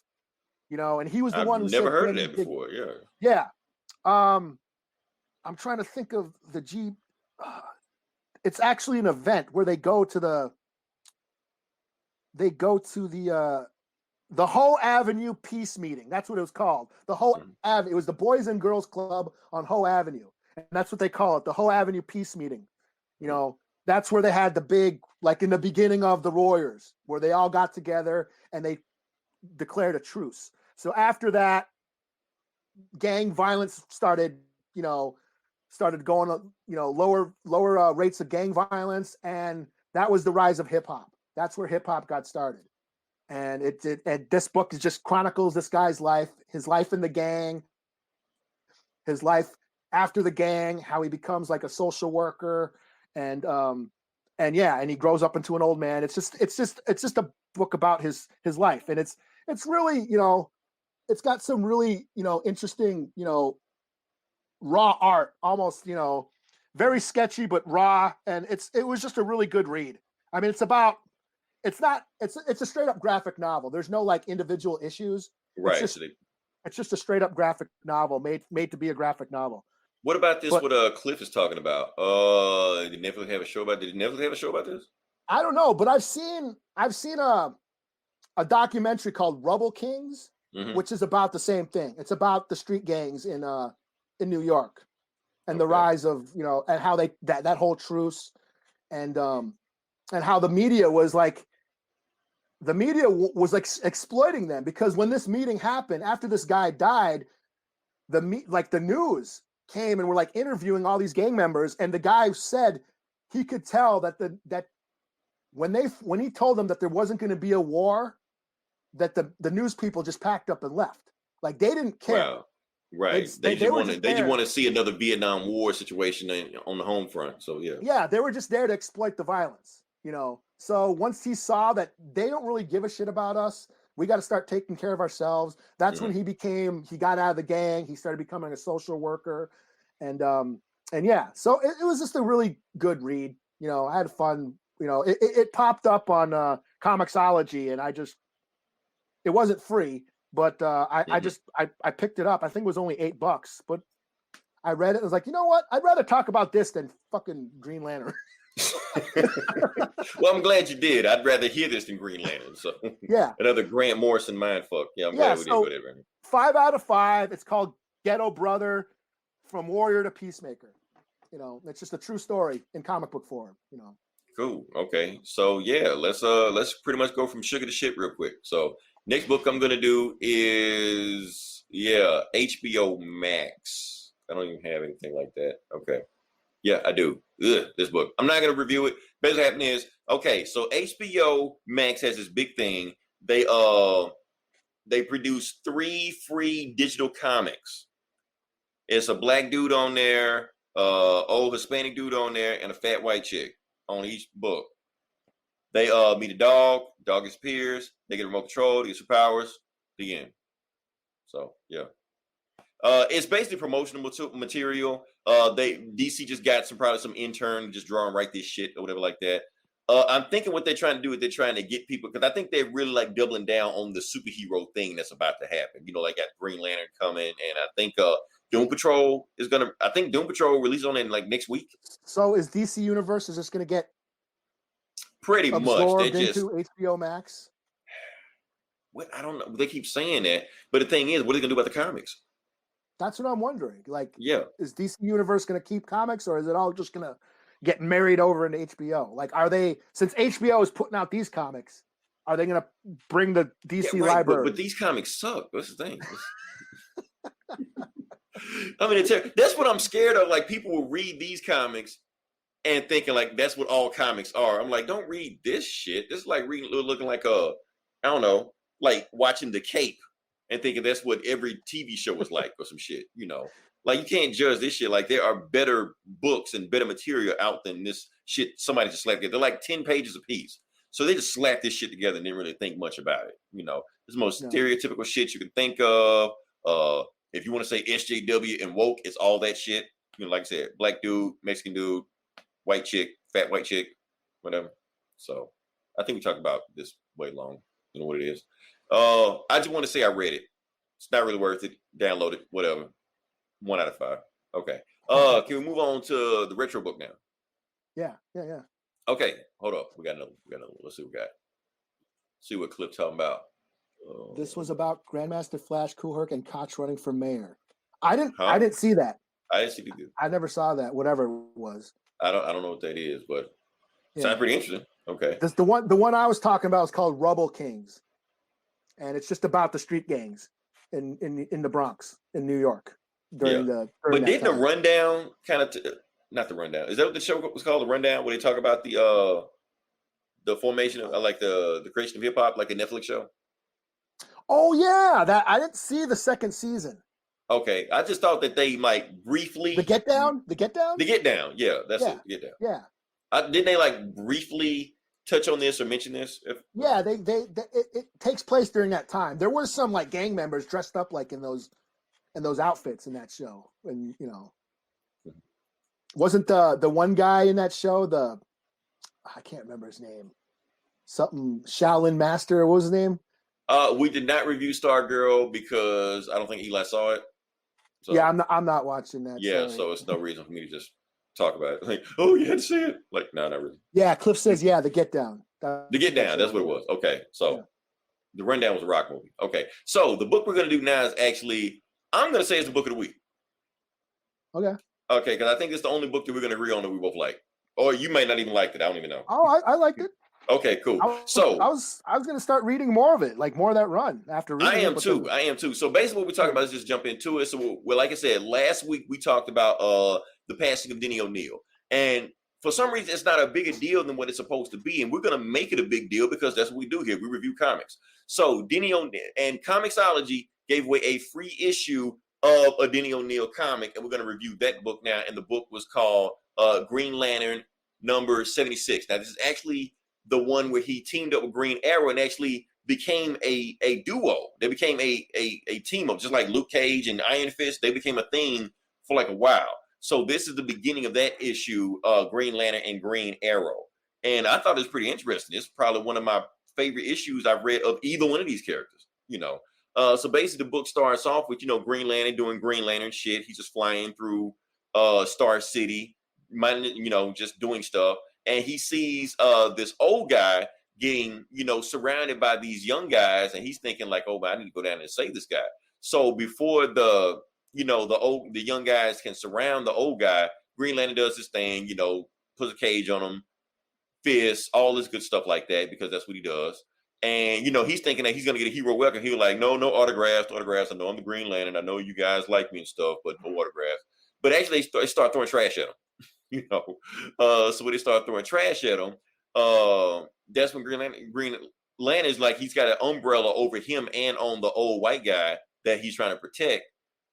you know, and he was the one who never said, heard of that before. Yeah. Yeah. I'm trying to think of the it's actually an event where they go to the Hoe Avenue Peace Meeting. That's what it was called. The Hoe Avenue. It was the Boys and Girls Club on Hoe Avenue. And that's what they call it, the Hoe Avenue Peace Meeting. You know, that's where they had the big, like in the beginning of the Warriors, where they all got together and they declared a truce. So after that, gang violence started going, lower rates of gang violence. And that was the rise of hip hop. That's where hip hop got started. And and this book is just chronicles this guy's life, his life in the gang, his life after the gang, how he becomes like a social worker, and he grows up into an old man. It's just a book about his life, and it's really, it's got some really, interesting, raw art, almost, very sketchy but raw, and it was just a really good read. I mean, it's a straight up graphic novel. There's no like individual issues. Right. It's just a straight up graphic novel made to be a graphic novel. What about this? What Cliff is talking about? Did Netflix have a show about? Did Netflix have a show about this? I don't know, but I've seen a documentary called Rubble Kings, which is about the same thing. It's about the street gangs in New York and the rise of, and how that whole truce, and how the media was like exploiting them, because when this meeting happened after this guy died, the news came and were like interviewing all these gang members, and the guy said he could tell that when he told them that there wasn't going to be a war, that the news people just packed up and left. Like, they didn't care. Wow. Right. They just want to see another Vietnam War situation on the home front. So yeah. Yeah, they were just there to exploit the violence, So once he saw that they don't really give a shit about us, we got to start taking care of ourselves. That's when he got out of the gang. He started becoming a social worker, and yeah. So it was just a really good read. I had fun. It popped up on Comixology, and it wasn't free, but I picked it up. I think it was only $8, but I read it. I was like, you know what? I'd rather talk about this than fucking Green Lantern. Well, I'm glad you did. I'd rather hear this than Green Lantern. So yeah, another Grant Morrison mindfuck. Yeah, I'm glad we did whatever. 5 out of 5. It's called Ghetto Brother, From Warrior to Peacemaker. It's just a true story in comic book form. Cool. Okay. So yeah, let's pretty much go from sugar to shit real quick. So next book I'm gonna do is HBO Max. I don't even have anything like that. Okay. Yeah, I do. This book. I'm not going to review it. Basically, what happened is, okay, so HBO Max has this big thing. They produce 3 free digital comics. It's a black dude on there, old Hispanic dude on there, and a fat white chick on each book. They meet a dog disappears, they get remote control, they get superpowers, the end. So, yeah. It's basically promotional material. DC just got some intern just draw and write this shit or whatever like that. I'm thinking what they're trying to do is they're trying to get people, because I think they're really like doubling down on the superhero thing that's about to happen. Like got Green Lantern coming, and I think Doom Patrol releases on it like next week. So is DC Universe just going to get pretty much into HBO Max? What, I don't know. They keep saying that, but the thing is, what are they going to do about the comics? That's what I'm wondering. Like, yeah, is DC Universe going to keep comics, or is it all just going to get married over into HBO? Like, since HBO is putting out these comics, are they going to bring the DC library? But these comics suck. That's the thing. I mean, that's what I'm scared of. Like, people will read these comics and thinking like that's what all comics are. I'm like, don't read this shit. This is like looking like I don't know, like watching The Cape and thinking that's what every TV show was like or some shit, Like, you can't judge this shit. Like, there are better books and better material out than this shit somebody just slapped together. They're like 10 pages a piece. So they just slapped this shit together and didn't really think much about it. You know, it's the most stereotypical shit you can think of. If you want to say SJW and woke, it's all that shit. You know, like I said, black dude, Mexican dude, white chick, fat white chick, whatever. So I think we talked about this way long. You know what it is. I just want to say I read it. It's not really worth it. Download it, whatever. 1 out of 5. Okay. Can we move on to the retro book now? Yeah. Okay, hold up. We got another. Let's see what we got. See what Cliff talking about. This was about Grandmaster Flash, Cool and Koch running for mayor. I didn't see that. I didn't see it either. I never saw that. Whatever it was. I don't know what that is, but sounds pretty interesting. Okay. The one I was talking about is called Rubble Kings, and it's just about the street gangs in the Bronx in New York during But didn't the rundown kind of not the rundown? Is that what the show was called? The rundown, where they talk about the formation of like the creation of hip hop, like a Netflix show. Oh yeah, that I didn't see the second season. Okay, I just thought that they like briefly the Get Down. Yeah, that's it. Get Down. Yeah. Didn't they like briefly touch on this or mention this? Yeah, it takes place during that time. There was some like gang members dressed up like in those outfits in that show, and you know, wasn't the one guy in that show I can't remember his name, something Shaolin Master. What was his name? We did not review Stargirl because I don't think Eli saw it. So, yeah, I'm not watching that. Yeah, so it's no reason for me to just talk about it. Like, oh, you had to see it? Like, no, not really. Yeah, Cliff says, the Get Down. The Get Down, that's what it was. Okay, so the rundown was a rock movie. Okay, so the book we're going to do now is actually, I'm going to say it's the book of the week. Okay. Okay, because I think it's the only book that we're going to agree on that we both like. Or you may not even like it. I don't even know. Oh, I liked it. Okay, cool. I was going to start reading more of it, like more of that run after reading I am too. So basically what we're talking about is just jump into it. So we're like I said, last week we talked about the passing of Denny O'Neil. And for some reason, it's not a bigger deal than what it's supposed to be. And we're going to make it a big deal because that's what we do here. We review comics. So Denny O'Neil and Comixology gave away a free issue of a Denny O'Neil comic. And we're going to review that book now. And the book was called Green Lantern number 76. Now, this is actually the one where he teamed up with Green Arrow and actually became a duo. They became a team up, just like Luke Cage and Iron Fist. They became a thing for like a while. So this is the beginning of that issue, Green Lantern and Green Arrow. And I thought it was pretty interesting. It's probably one of my favorite issues I've read of either one of these characters, you know. So basically the book starts off with, you know, Green Lantern doing Green Lantern shit. He's just flying through Star City, you know, just doing stuff. And he sees this old guy getting, you know, surrounded by these young guys. And he's thinking like, oh, man, I need to go down and save this guy. So before the young guys can surround the old guy, Green Lantern does this thing, you know, puts a cage on him, fists, all this good stuff like that, because that's what he does. And, you know, he's thinking that he's going to get a hero welcome. He was like, no autographs. I know I'm the Green Lantern. I know you guys like me and stuff, but no autographs. But actually, they start throwing trash at him. You know, so when they start throwing trash at him, that's when Green Lantern is like, he's got an umbrella over him and on the old white guy that he's trying to protect.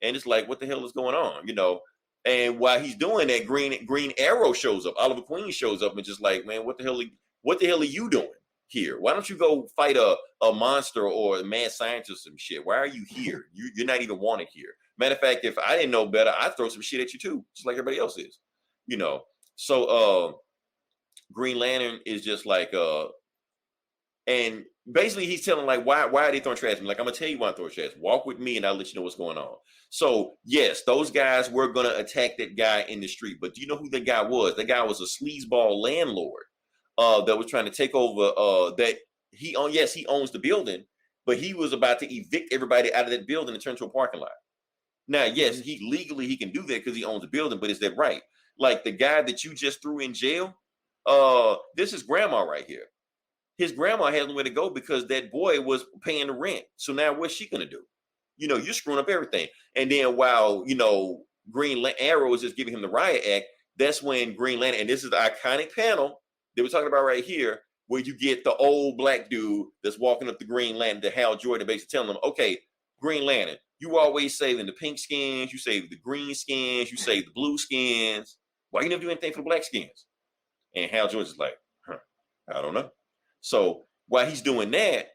And it's like, what the hell is going on? You know, and while he's doing that, Green Arrow shows up. Oliver Queen shows up and just like, man, what the hell are you doing here? Why don't you go fight a monster or a mad scientist or some shit? Why are you here? You're not even wanted here. Matter of fact, if I didn't know better, I'd throw some shit at you too, just like everybody else is. You know, so Green Lantern is just like and basically he's telling like, why are they throwing trash at me? Like, I'm gonna tell you why I'm throwing trash. Walk with me and I'll let you know what's going on. So yes, those guys were gonna attack that guy in the street, but do you know who that guy was? That guy was a sleazeball landlord that was trying to take over he owns the building, but he was about to evict everybody out of that building and turn to a parking lot. Now, yes, he can do that because he owns the building, but is that right? Like the guy that you just threw in jail, this is grandma right here. His grandma has nowhere to go because that boy was paying the rent. So now what's she going to do? You know, you're screwing up everything. And then while, you know, Green Arrow is just giving him the riot act, that's when Green Lantern, and this is the iconic panel that we're talking about right here, where you get the old black dude that's walking up the Green Lantern to Hal Jordan, basically telling him, okay, Green Lantern, You always saving the pink skins, you save the green skins, you save the blue skins. Why you never do anything for the black skins? And Hal Jordan is like, I don't know. So while he's doing that,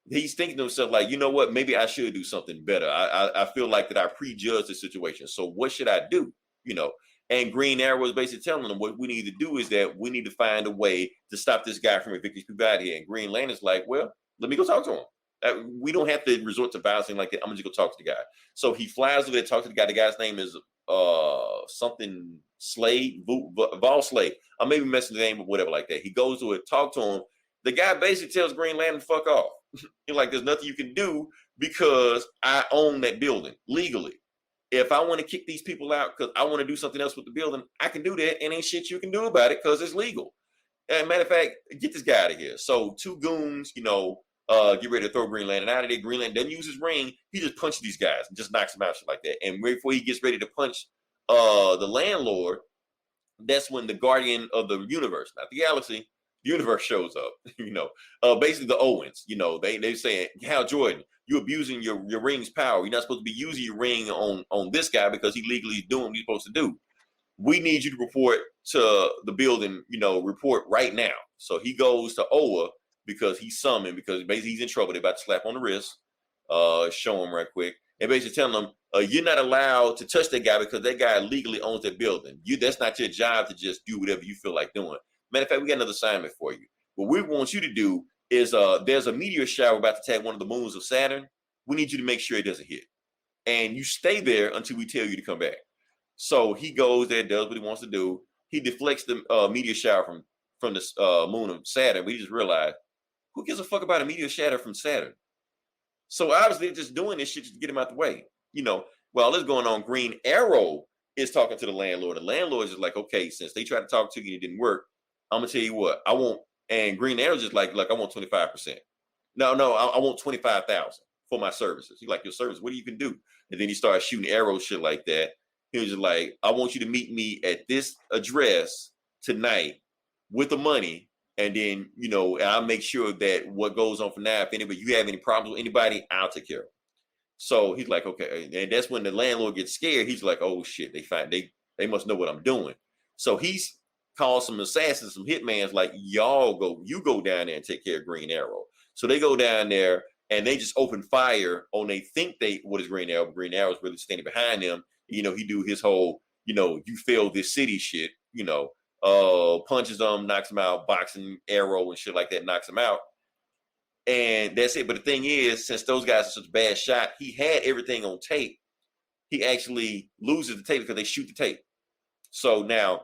he's thinking to himself, like, you know what? Maybe I should do something better. I feel like that I prejudged the situation. So what should I do? You know, and Green Arrow is basically telling them what we need to do is that we need to find a way to stop this guy from evicting people out here. And Green Lantern's like, well, let me go talk to him. We don't have to resort to violence like that. I'm just gonna go talk to the guy. So he flies over there, talks to the guy. The guy's name is something Slade, Vol Slade. I may be messing the name, but whatever like that. He goes to it, talk to him. The guy basically tells Green Lantern, fuck off. He's like, there's nothing you can do because I own that building legally. If I want to kick these people out because I want to do something else with the building, I can do that, and ain't shit you can do about it because it's legal. And matter of fact, get this guy out of here. So two goons, you know, get ready to throw Green Lantern out of there. Green Lantern doesn't use his ring. He just punches these guys and just knocks them out shit like that. And right before he gets ready to punch the landlord, that's when the guardian of the universe, not the galaxy, the universe shows up. You know, basically the Owens. You know, they saying, Hal Jordan, you're abusing your ring's power. You're not supposed to be using your ring on this guy because he legally is doing what he's supposed to do. We need you to report to the building. You know, report right now. So he goes to Oa because he's summoned because basically he's in trouble. They're about to slap on the wrist. Show him right quick. And basically telling them, you're not allowed to touch that guy because that guy legally owns that building. That's not your job to just do whatever you feel like doing. Matter of fact, we got another assignment for you. What we want you to do is there's a meteor shower about to attack one of the moons of Saturn. We need you to make sure it doesn't hit. And you stay there until we tell you to come back. So he goes there, does what he wants to do. He deflects the meteor shower from the moon of Saturn. We just realized, who gives a fuck about a meteor shower from Saturn? So obviously they're just doing this shit just to get him out the way. You know, while this going on, Green Arrow is talking to the landlord. The landlord is like, okay, since they tried to talk to you and it didn't work, I'm gonna tell you what, I want. And Green Arrow's just like, look, I want 25%. No, I want 25,000 for my services. He's like, your service, what do you can do? And then he started shooting arrows, shit like that. He was just like, I want you to meet me at this address tonight with the money. And then, you know, I'll make sure that what goes on from now, if anybody, you have any problems with anybody, I'll take care of it. So he's like, okay. And that's when the landlord gets scared. He's like, oh shit, they must know what I'm doing. So he's called some assassins, some hitmans, like, you go down there and take care of Green Arrow. So they go down there and they just open fire on, they think what is Green Arrow? Green Arrow is really standing behind them. You know, he do his whole, you know, you failed this city shit, you know, punches them, knocks them out, boxing arrow and shit like that, knocks them out. And that's it. But the thing is, since those guys are such a bad shot, he had everything on tape. He actually loses the tape because they shoot the tape. So now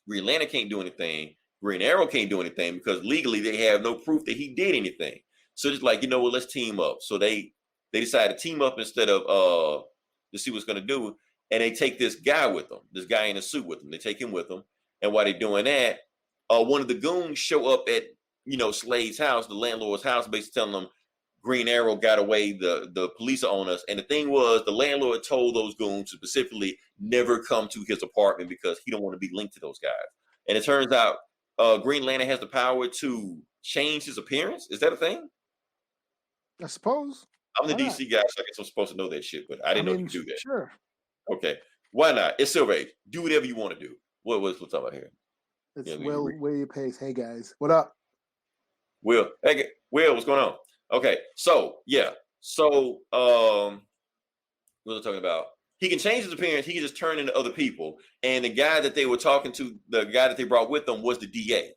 Green Lantern can't do anything. Green Arrow can't do anything because legally they have no proof that he did anything. So it's like, you know what, let's team up. So they decide to team up instead of to see what's going to do. And they take this guy with them, this guy in a suit with them. They take him with them. And while they're doing that, one of the goons show up at, you know, Slade's house, the landlord's house, basically telling them Green Arrow got away, the police are on us. And the thing was, the landlord told those goons to specifically never come to his apartment because he don't want to be linked to those guys. And it turns out Green Lantern has the power to change his appearance. Is that a thing? I suppose. I'm the DC guy, so I guess I'm supposed to know that shit, but I didn't know you could do that. Sure. Okay. Why not? It's Silver Age. Do whatever you want to do. What's talking about here? It's Will Pace. Hey guys, what up? Will, hey, Will, what's going on? Okay, so yeah, so what was I talking about? He can change his appearance. He can just turn into other people. And the guy that they were talking to, the guy that they brought with them, was the DA.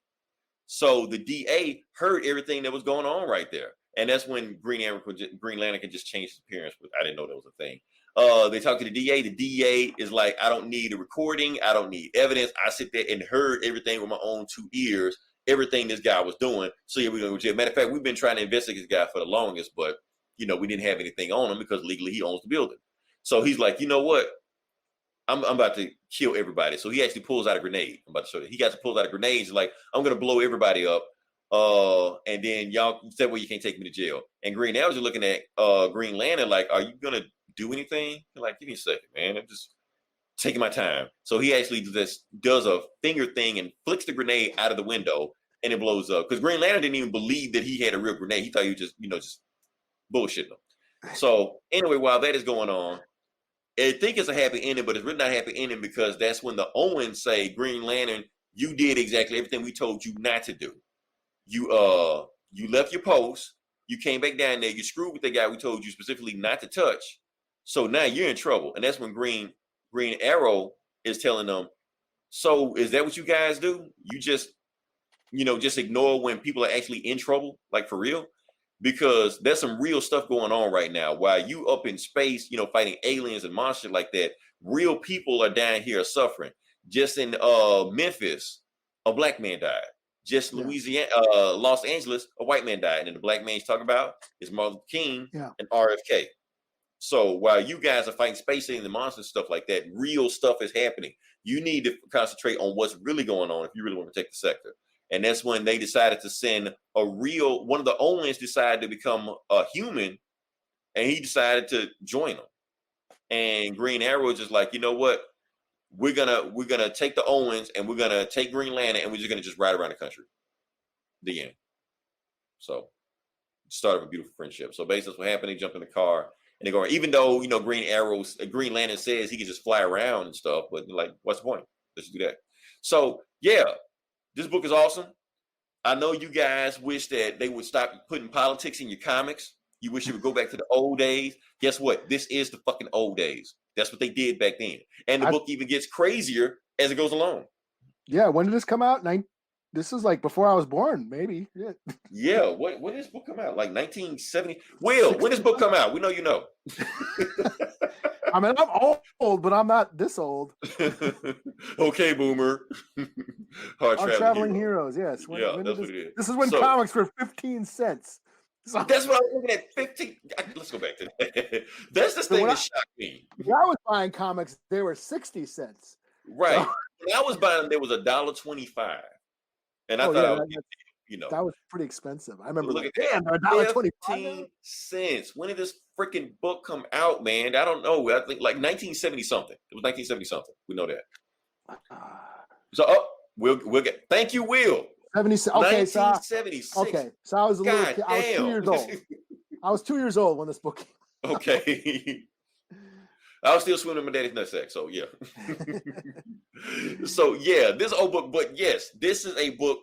So the DA heard everything that was going on right there, and that's when Green Lantern can just change his appearance. I didn't know that was a thing. They talk to the DA. The DA is like, I don't need a recording. I don't need evidence. I sit there and heard everything with my own two ears, everything this guy was doing. So yeah, we're going to go to jail. Matter of fact, we've been trying to investigate this guy for the longest, but, you know, we didn't have anything on him because legally he owns the building. So he's like, you know what? I'm about to kill everybody. So he actually pulls out a grenade. I'm about to show you. He got to pull out a grenade. He's like, I'm going to blow everybody up. And then y'all said, well, you can't take me to jail. And Green Arrow's looking at Green Lantern like, are you going to do anything? Like, give me a second, man. I'm just taking my time. So he actually just does a finger thing and flicks the grenade out of the window, and it blows up. Because Green Lantern didn't even believe that he had a real grenade. He thought he was just, you know, just bullshitting him. So anyway, while that is going on, I think it's a happy ending, but it's really not a happy ending because that's when the Owens say, Green Lantern, you did exactly everything we told you not to do. You left your post, you came back down there, you screwed with the guy we told you specifically not to touch. So now you're in trouble. And that's when Green Arrow is telling them, so is that what you guys do? You just ignore when people are actually in trouble, like for real? Because there's some real stuff going on right now. While you up in space, fighting aliens and monsters like that, real people are down here suffering. Just in Memphis, a black man died. Just Louisiana, Los Angeles, a white man died. And the black man he's talking about is Martin Luther King and RFK. So while you guys are fighting space aliens and monsters and stuff like that, real stuff is happening. You need to concentrate on what's really going on if you really want to protect the sector. And that's when they decided to send one of the Owens decided to become a human, and he decided to join them. And Green Arrow is just like, you know what? We're gonna take the Owens and we're gonna take Green Lantern and we're just gonna just ride around the country. The end. So start of a beautiful friendship. So basically, what happened? They jump in the car and they go. Even though Green Lantern says he can just fly around and stuff, but like, what's the point? Let's do that. So yeah. This book is awesome. I know you guys wish that they would stop putting politics in your comics. You wish it would go back to the old days. Guess what? This is the fucking old days. That's what they did back then. And the book even gets crazier as it goes along. Yeah. When did this come out? This is like before I was born, maybe. Yeah. Yeah. When did this book come out? Like 1970? Will, when did this book come out? We know you know. I mean, I'm old, but I'm not this old. Okay, boomer. Hard traveling heroes. Yes. When that's what it is. This is when comics were 15 cents. So that's what I was looking at. 15. Let's go back to that. That's the thing that shocked me. When I was buying comics, they were 60 cents. Right. So, when I was buying them, there was $1.25, and I thought that was pretty expensive. I remember. Look at that. $1.25. When did this freaking book come out, man? I don't know. I think like 1970 something. It was 1970 something. We know that. So we'll get. Thank you, Will. 76. Okay, 1976. Okay, so I was a little kid. I was 2 years old. I was 2 years old when this book came out. Okay. I was still swimming in my daddy's nutsack, so yeah. So yeah, this old book, but yes, this is a book.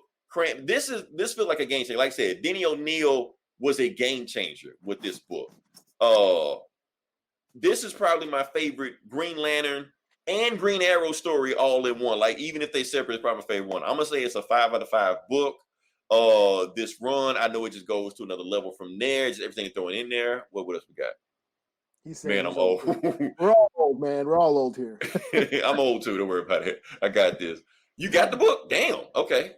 This feels like a game changer. Like I said, Denny O'Neil was a game changer with this book. This is probably my favorite Green Lantern and Green Arrow story all in one. Like, even if they separate, it's probably my favorite one. I'm gonna say it's a 5 out of 5 book. This run, I know it just goes to another level from there. Just everything thrown in there. What else we got? He said, man, I'm old. We're all old, man. We're all old here. I'm old too. Don't worry about it. I got this. You got the book? Damn. Okay.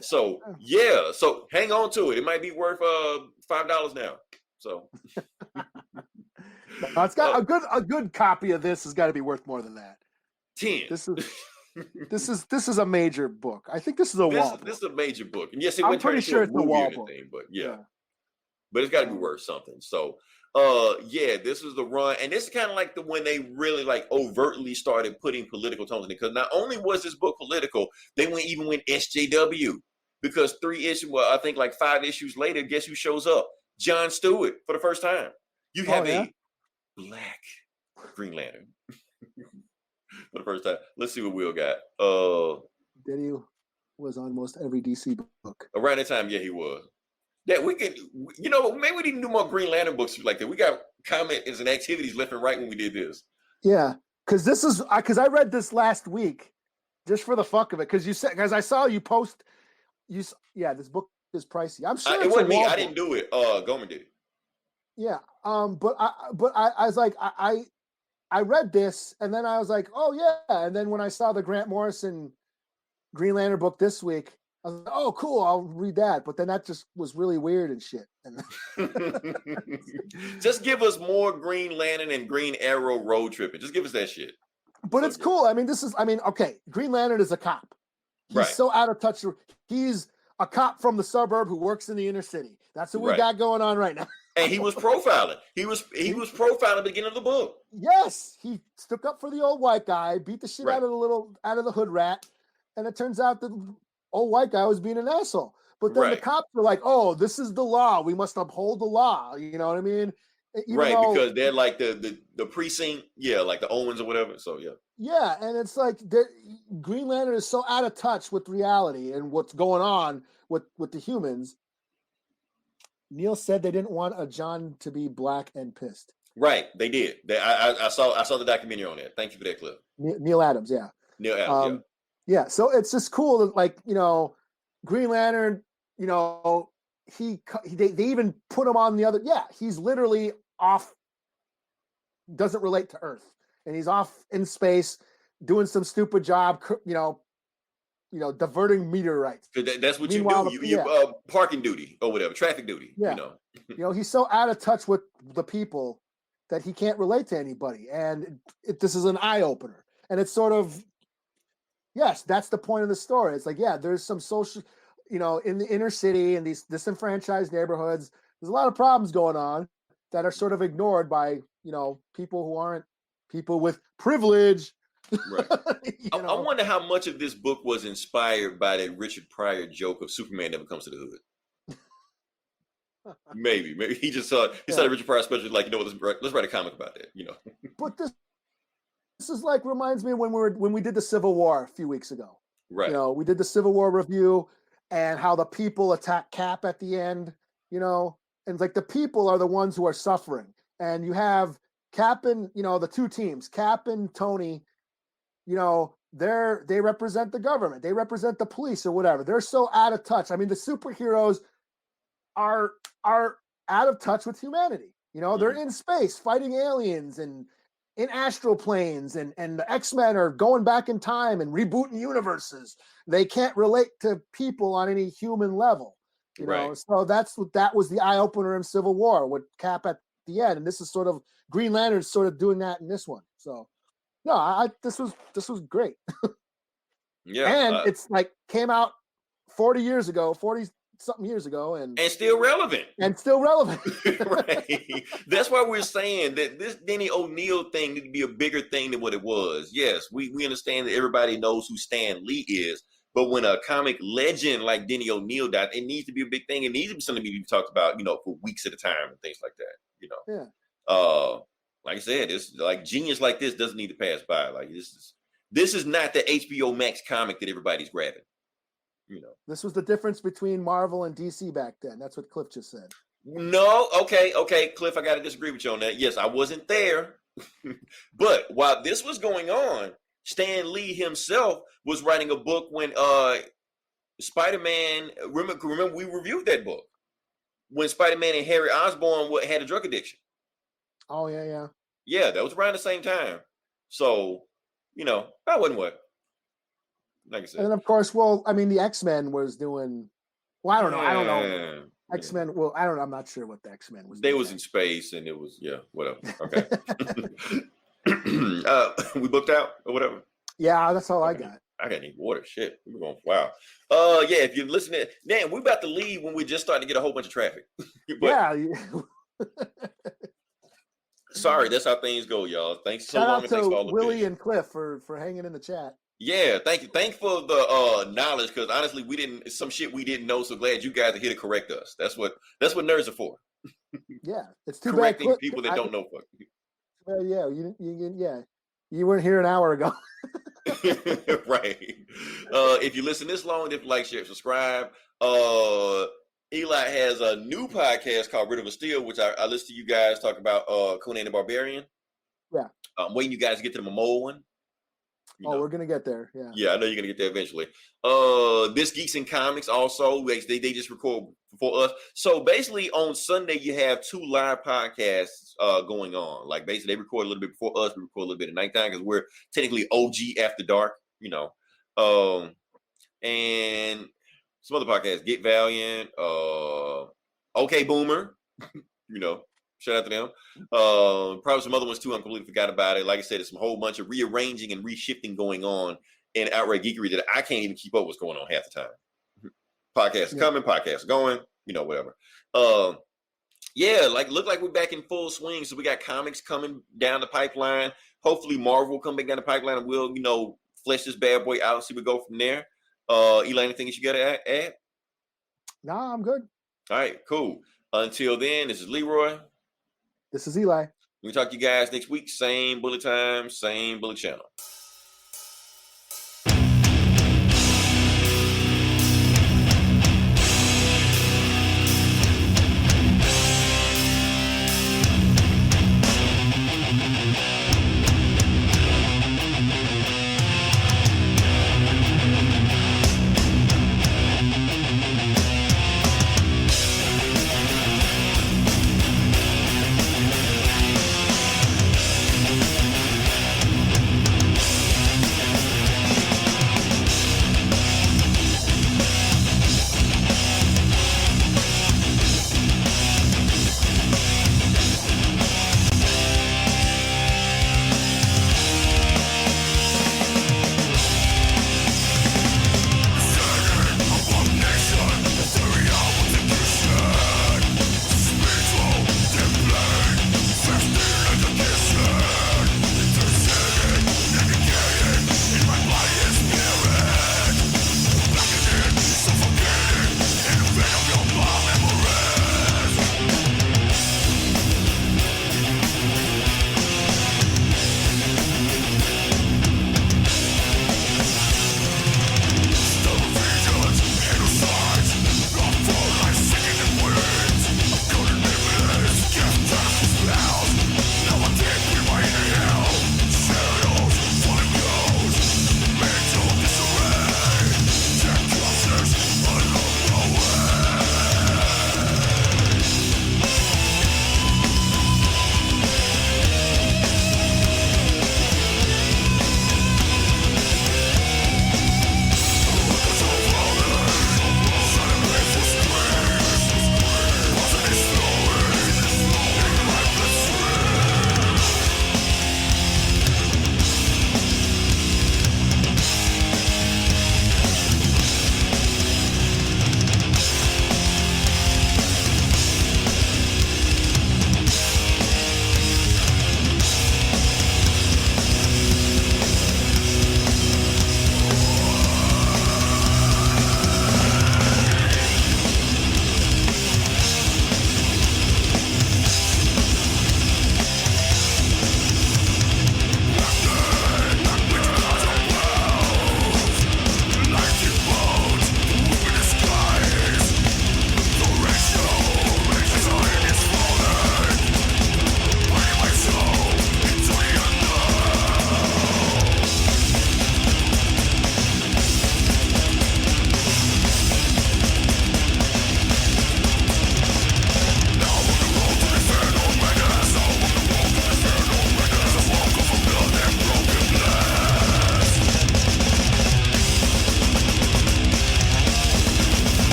So yeah. So hang on to it. It might be worth $5 now. So it's got a good copy of this has got to be worth more than that. 10. This is a major book. I think this is a wall book. This is a major book. And yes, I'm pretty sure it's a wall book. But yeah. But it's got to be worth something. So this is the run, and this is kind of like when they really like overtly started putting political tones in it. Because not only was this book political, they even went SJW. Because 3 issues, I think like 5 issues later, guess who shows up? Jon Stewart for the first time. You have a black Green Lantern for the first time. Let's see what Will got. Denny was on most every DC book around that time. Yeah, he was. That we can, maybe we didn't do more Green Lantern books like that. We got comments and activities left and right when we did this. Yeah, because I read this last week just for the fuck of it. Because I saw you post. This book is pricey. I'm sure it wasn't me. I didn't do it. Gomer did it. Yeah. But I was like, I read this and then I was like, oh yeah. And then when I saw the Grant Morrison Green Lantern book this week, I was like, oh, cool, I'll read that. But then that just was really weird and shit. Just give us more Green Lantern and Green Arrow road tripping. Just give us that shit. But it's cool. I mean, okay, Green Lantern is a cop. He's so out of touch. He's a cop from the suburb who works in the inner city. That's what we got going on right now. And he was profiling. He was profiling at the beginning of the book. Yes, he stuck up for the old white guy, beat the shit out of the hood rat, and it turns out the old white guy was being an asshole. But then the Right. cops were like, "Oh, this is the law. We must uphold the law." You know what I mean? Even Right, though, because they're like the precinct, yeah, like the Owens or whatever. So yeah. yeah, and it's like Green Lantern is so out of touch with reality and what's going on with the humans. Neil said they didn't want a John to be black and pissed. Right, they did. I saw the documentary on that. Thank you for that clip. Neil Adams, yeah. Neil Adams, Yeah, so it's just cool that, like, Green Lantern, they even put him on the other. Yeah, he's literally off, doesn't relate to Earth, and he's off in space doing some stupid job, diverting meteorites. That's what Meanwhile, you do. You parking duty or whatever, traffic duty. Yeah. He's so out of touch with the people that he can't relate to anybody, and this is an eye opener. And it's sort of, yes, that's the point of the story. It's like, yeah, there's some social, in the inner city and these disenfranchised neighborhoods, there's a lot of problems going on that are sort of ignored by, people who aren't people with privilege. Right. I wonder how much of this book was inspired by that Richard Pryor joke of Superman never comes to the hood. Maybe he just saw the Richard Pryor special, like, let's write a comic about that. But this is like, reminds me when we did the Civil War a few weeks ago. Right. We did the Civil War review and how the people attack Cap at the end. And it's like the people are the ones who are suffering, and you have Cap and the two teams, Cap and Tony. They represent the government, they represent the police or whatever. They're so out of touch. I mean, the superheroes are out of touch with humanity. They're in space fighting aliens and in astral planes, and the X-Men are going back in time and rebooting universes. They can't relate to people on any human level. Right. So that was the eye opener in Civil War with Cap at the end, and this is sort of Green Lantern sort of doing that in this one. So no, this was great. Yeah, and it's like came out 40 something years ago, and still relevant. Right. That's why we're saying that this Denny O'Neil thing need to be a bigger thing than what it was. Yes, we understand that everybody knows who Stan Lee is, but when a comic legend like Denny O'Neil died, it needs to be a big thing. It needs to be something to be talked about, for weeks at a time and things like that. Yeah. Like I said, it's like genius like this doesn't need to pass by. Like this is not the HBO Max comic that everybody's grabbing. This was the difference between Marvel and DC back then. That's what Cliff just said. No, okay, Cliff, I got to disagree with you on that. Yes, I wasn't there, but while this was going on, Stan Lee himself was writing a book when Spider-Man. Remember, we reviewed that book when Spider-Man and Harry Osborn had a drug addiction. Oh yeah. Yeah, that was around the same time. So, that wasn't what. Like I said. And of course, the X-Men was doing. Well, I don't know. X-Men. Well, I don't know. I'm not sure what the X-Men was. They was in space, and it was whatever. Okay. We booked out or whatever. Yeah, that's all I got. I got need water. Shit, we're going. Wow. Yeah. If you're listening, damn, we're about to leave when we're just starting to get a whole bunch of traffic. Yeah. Sorry, that's how things go, y'all. Thanks so Shout long. out And thanks for all to the Willie fish. and Cliff for hanging in the chat. Yeah, thank you. Thanks for the knowledge, because honestly, some shit we didn't know. So glad you guys are here to correct us. That's what nerds are for. Yeah, it's too correcting bad. people that don't know. Yeah, you weren't here an hour ago. Right. If you listen this long, then like, share, subscribe. Eli has a new podcast called Rid of a Steel, which I listen to you guys talk about Conan the Barbarian. Yeah. I'm waiting you guys to get to the Momoa one. We're gonna get there. Yeah. Yeah, I know you're gonna get there eventually. This Geeks and Comics also, they just record for us. So basically on Sunday you have 2 live podcasts going on. Like basically they record a little bit before us, we record a little bit at nighttime because we're technically OG after dark, and some other podcasts, Get Valiant, Okay Boomer, shout out to them. Probably some other ones too. I completely forgot about it. Like I said, it's a whole bunch of rearranging and reshifting going on in outright geekery that I can't even keep up what's going on half the time. Podcasts are coming, podcasts are going, whatever. Look like we're back in full swing. So we got comics coming down the pipeline. Hopefully Marvel will come back down the pipeline and we'll, flesh this bad boy out and see where we go from there. Eli, anything that you got to add? Nah, I'm good. All right, cool. Until then, this is Leroy. This is Eli. We talk to you guys next week. Same bullet time, same bullet channel.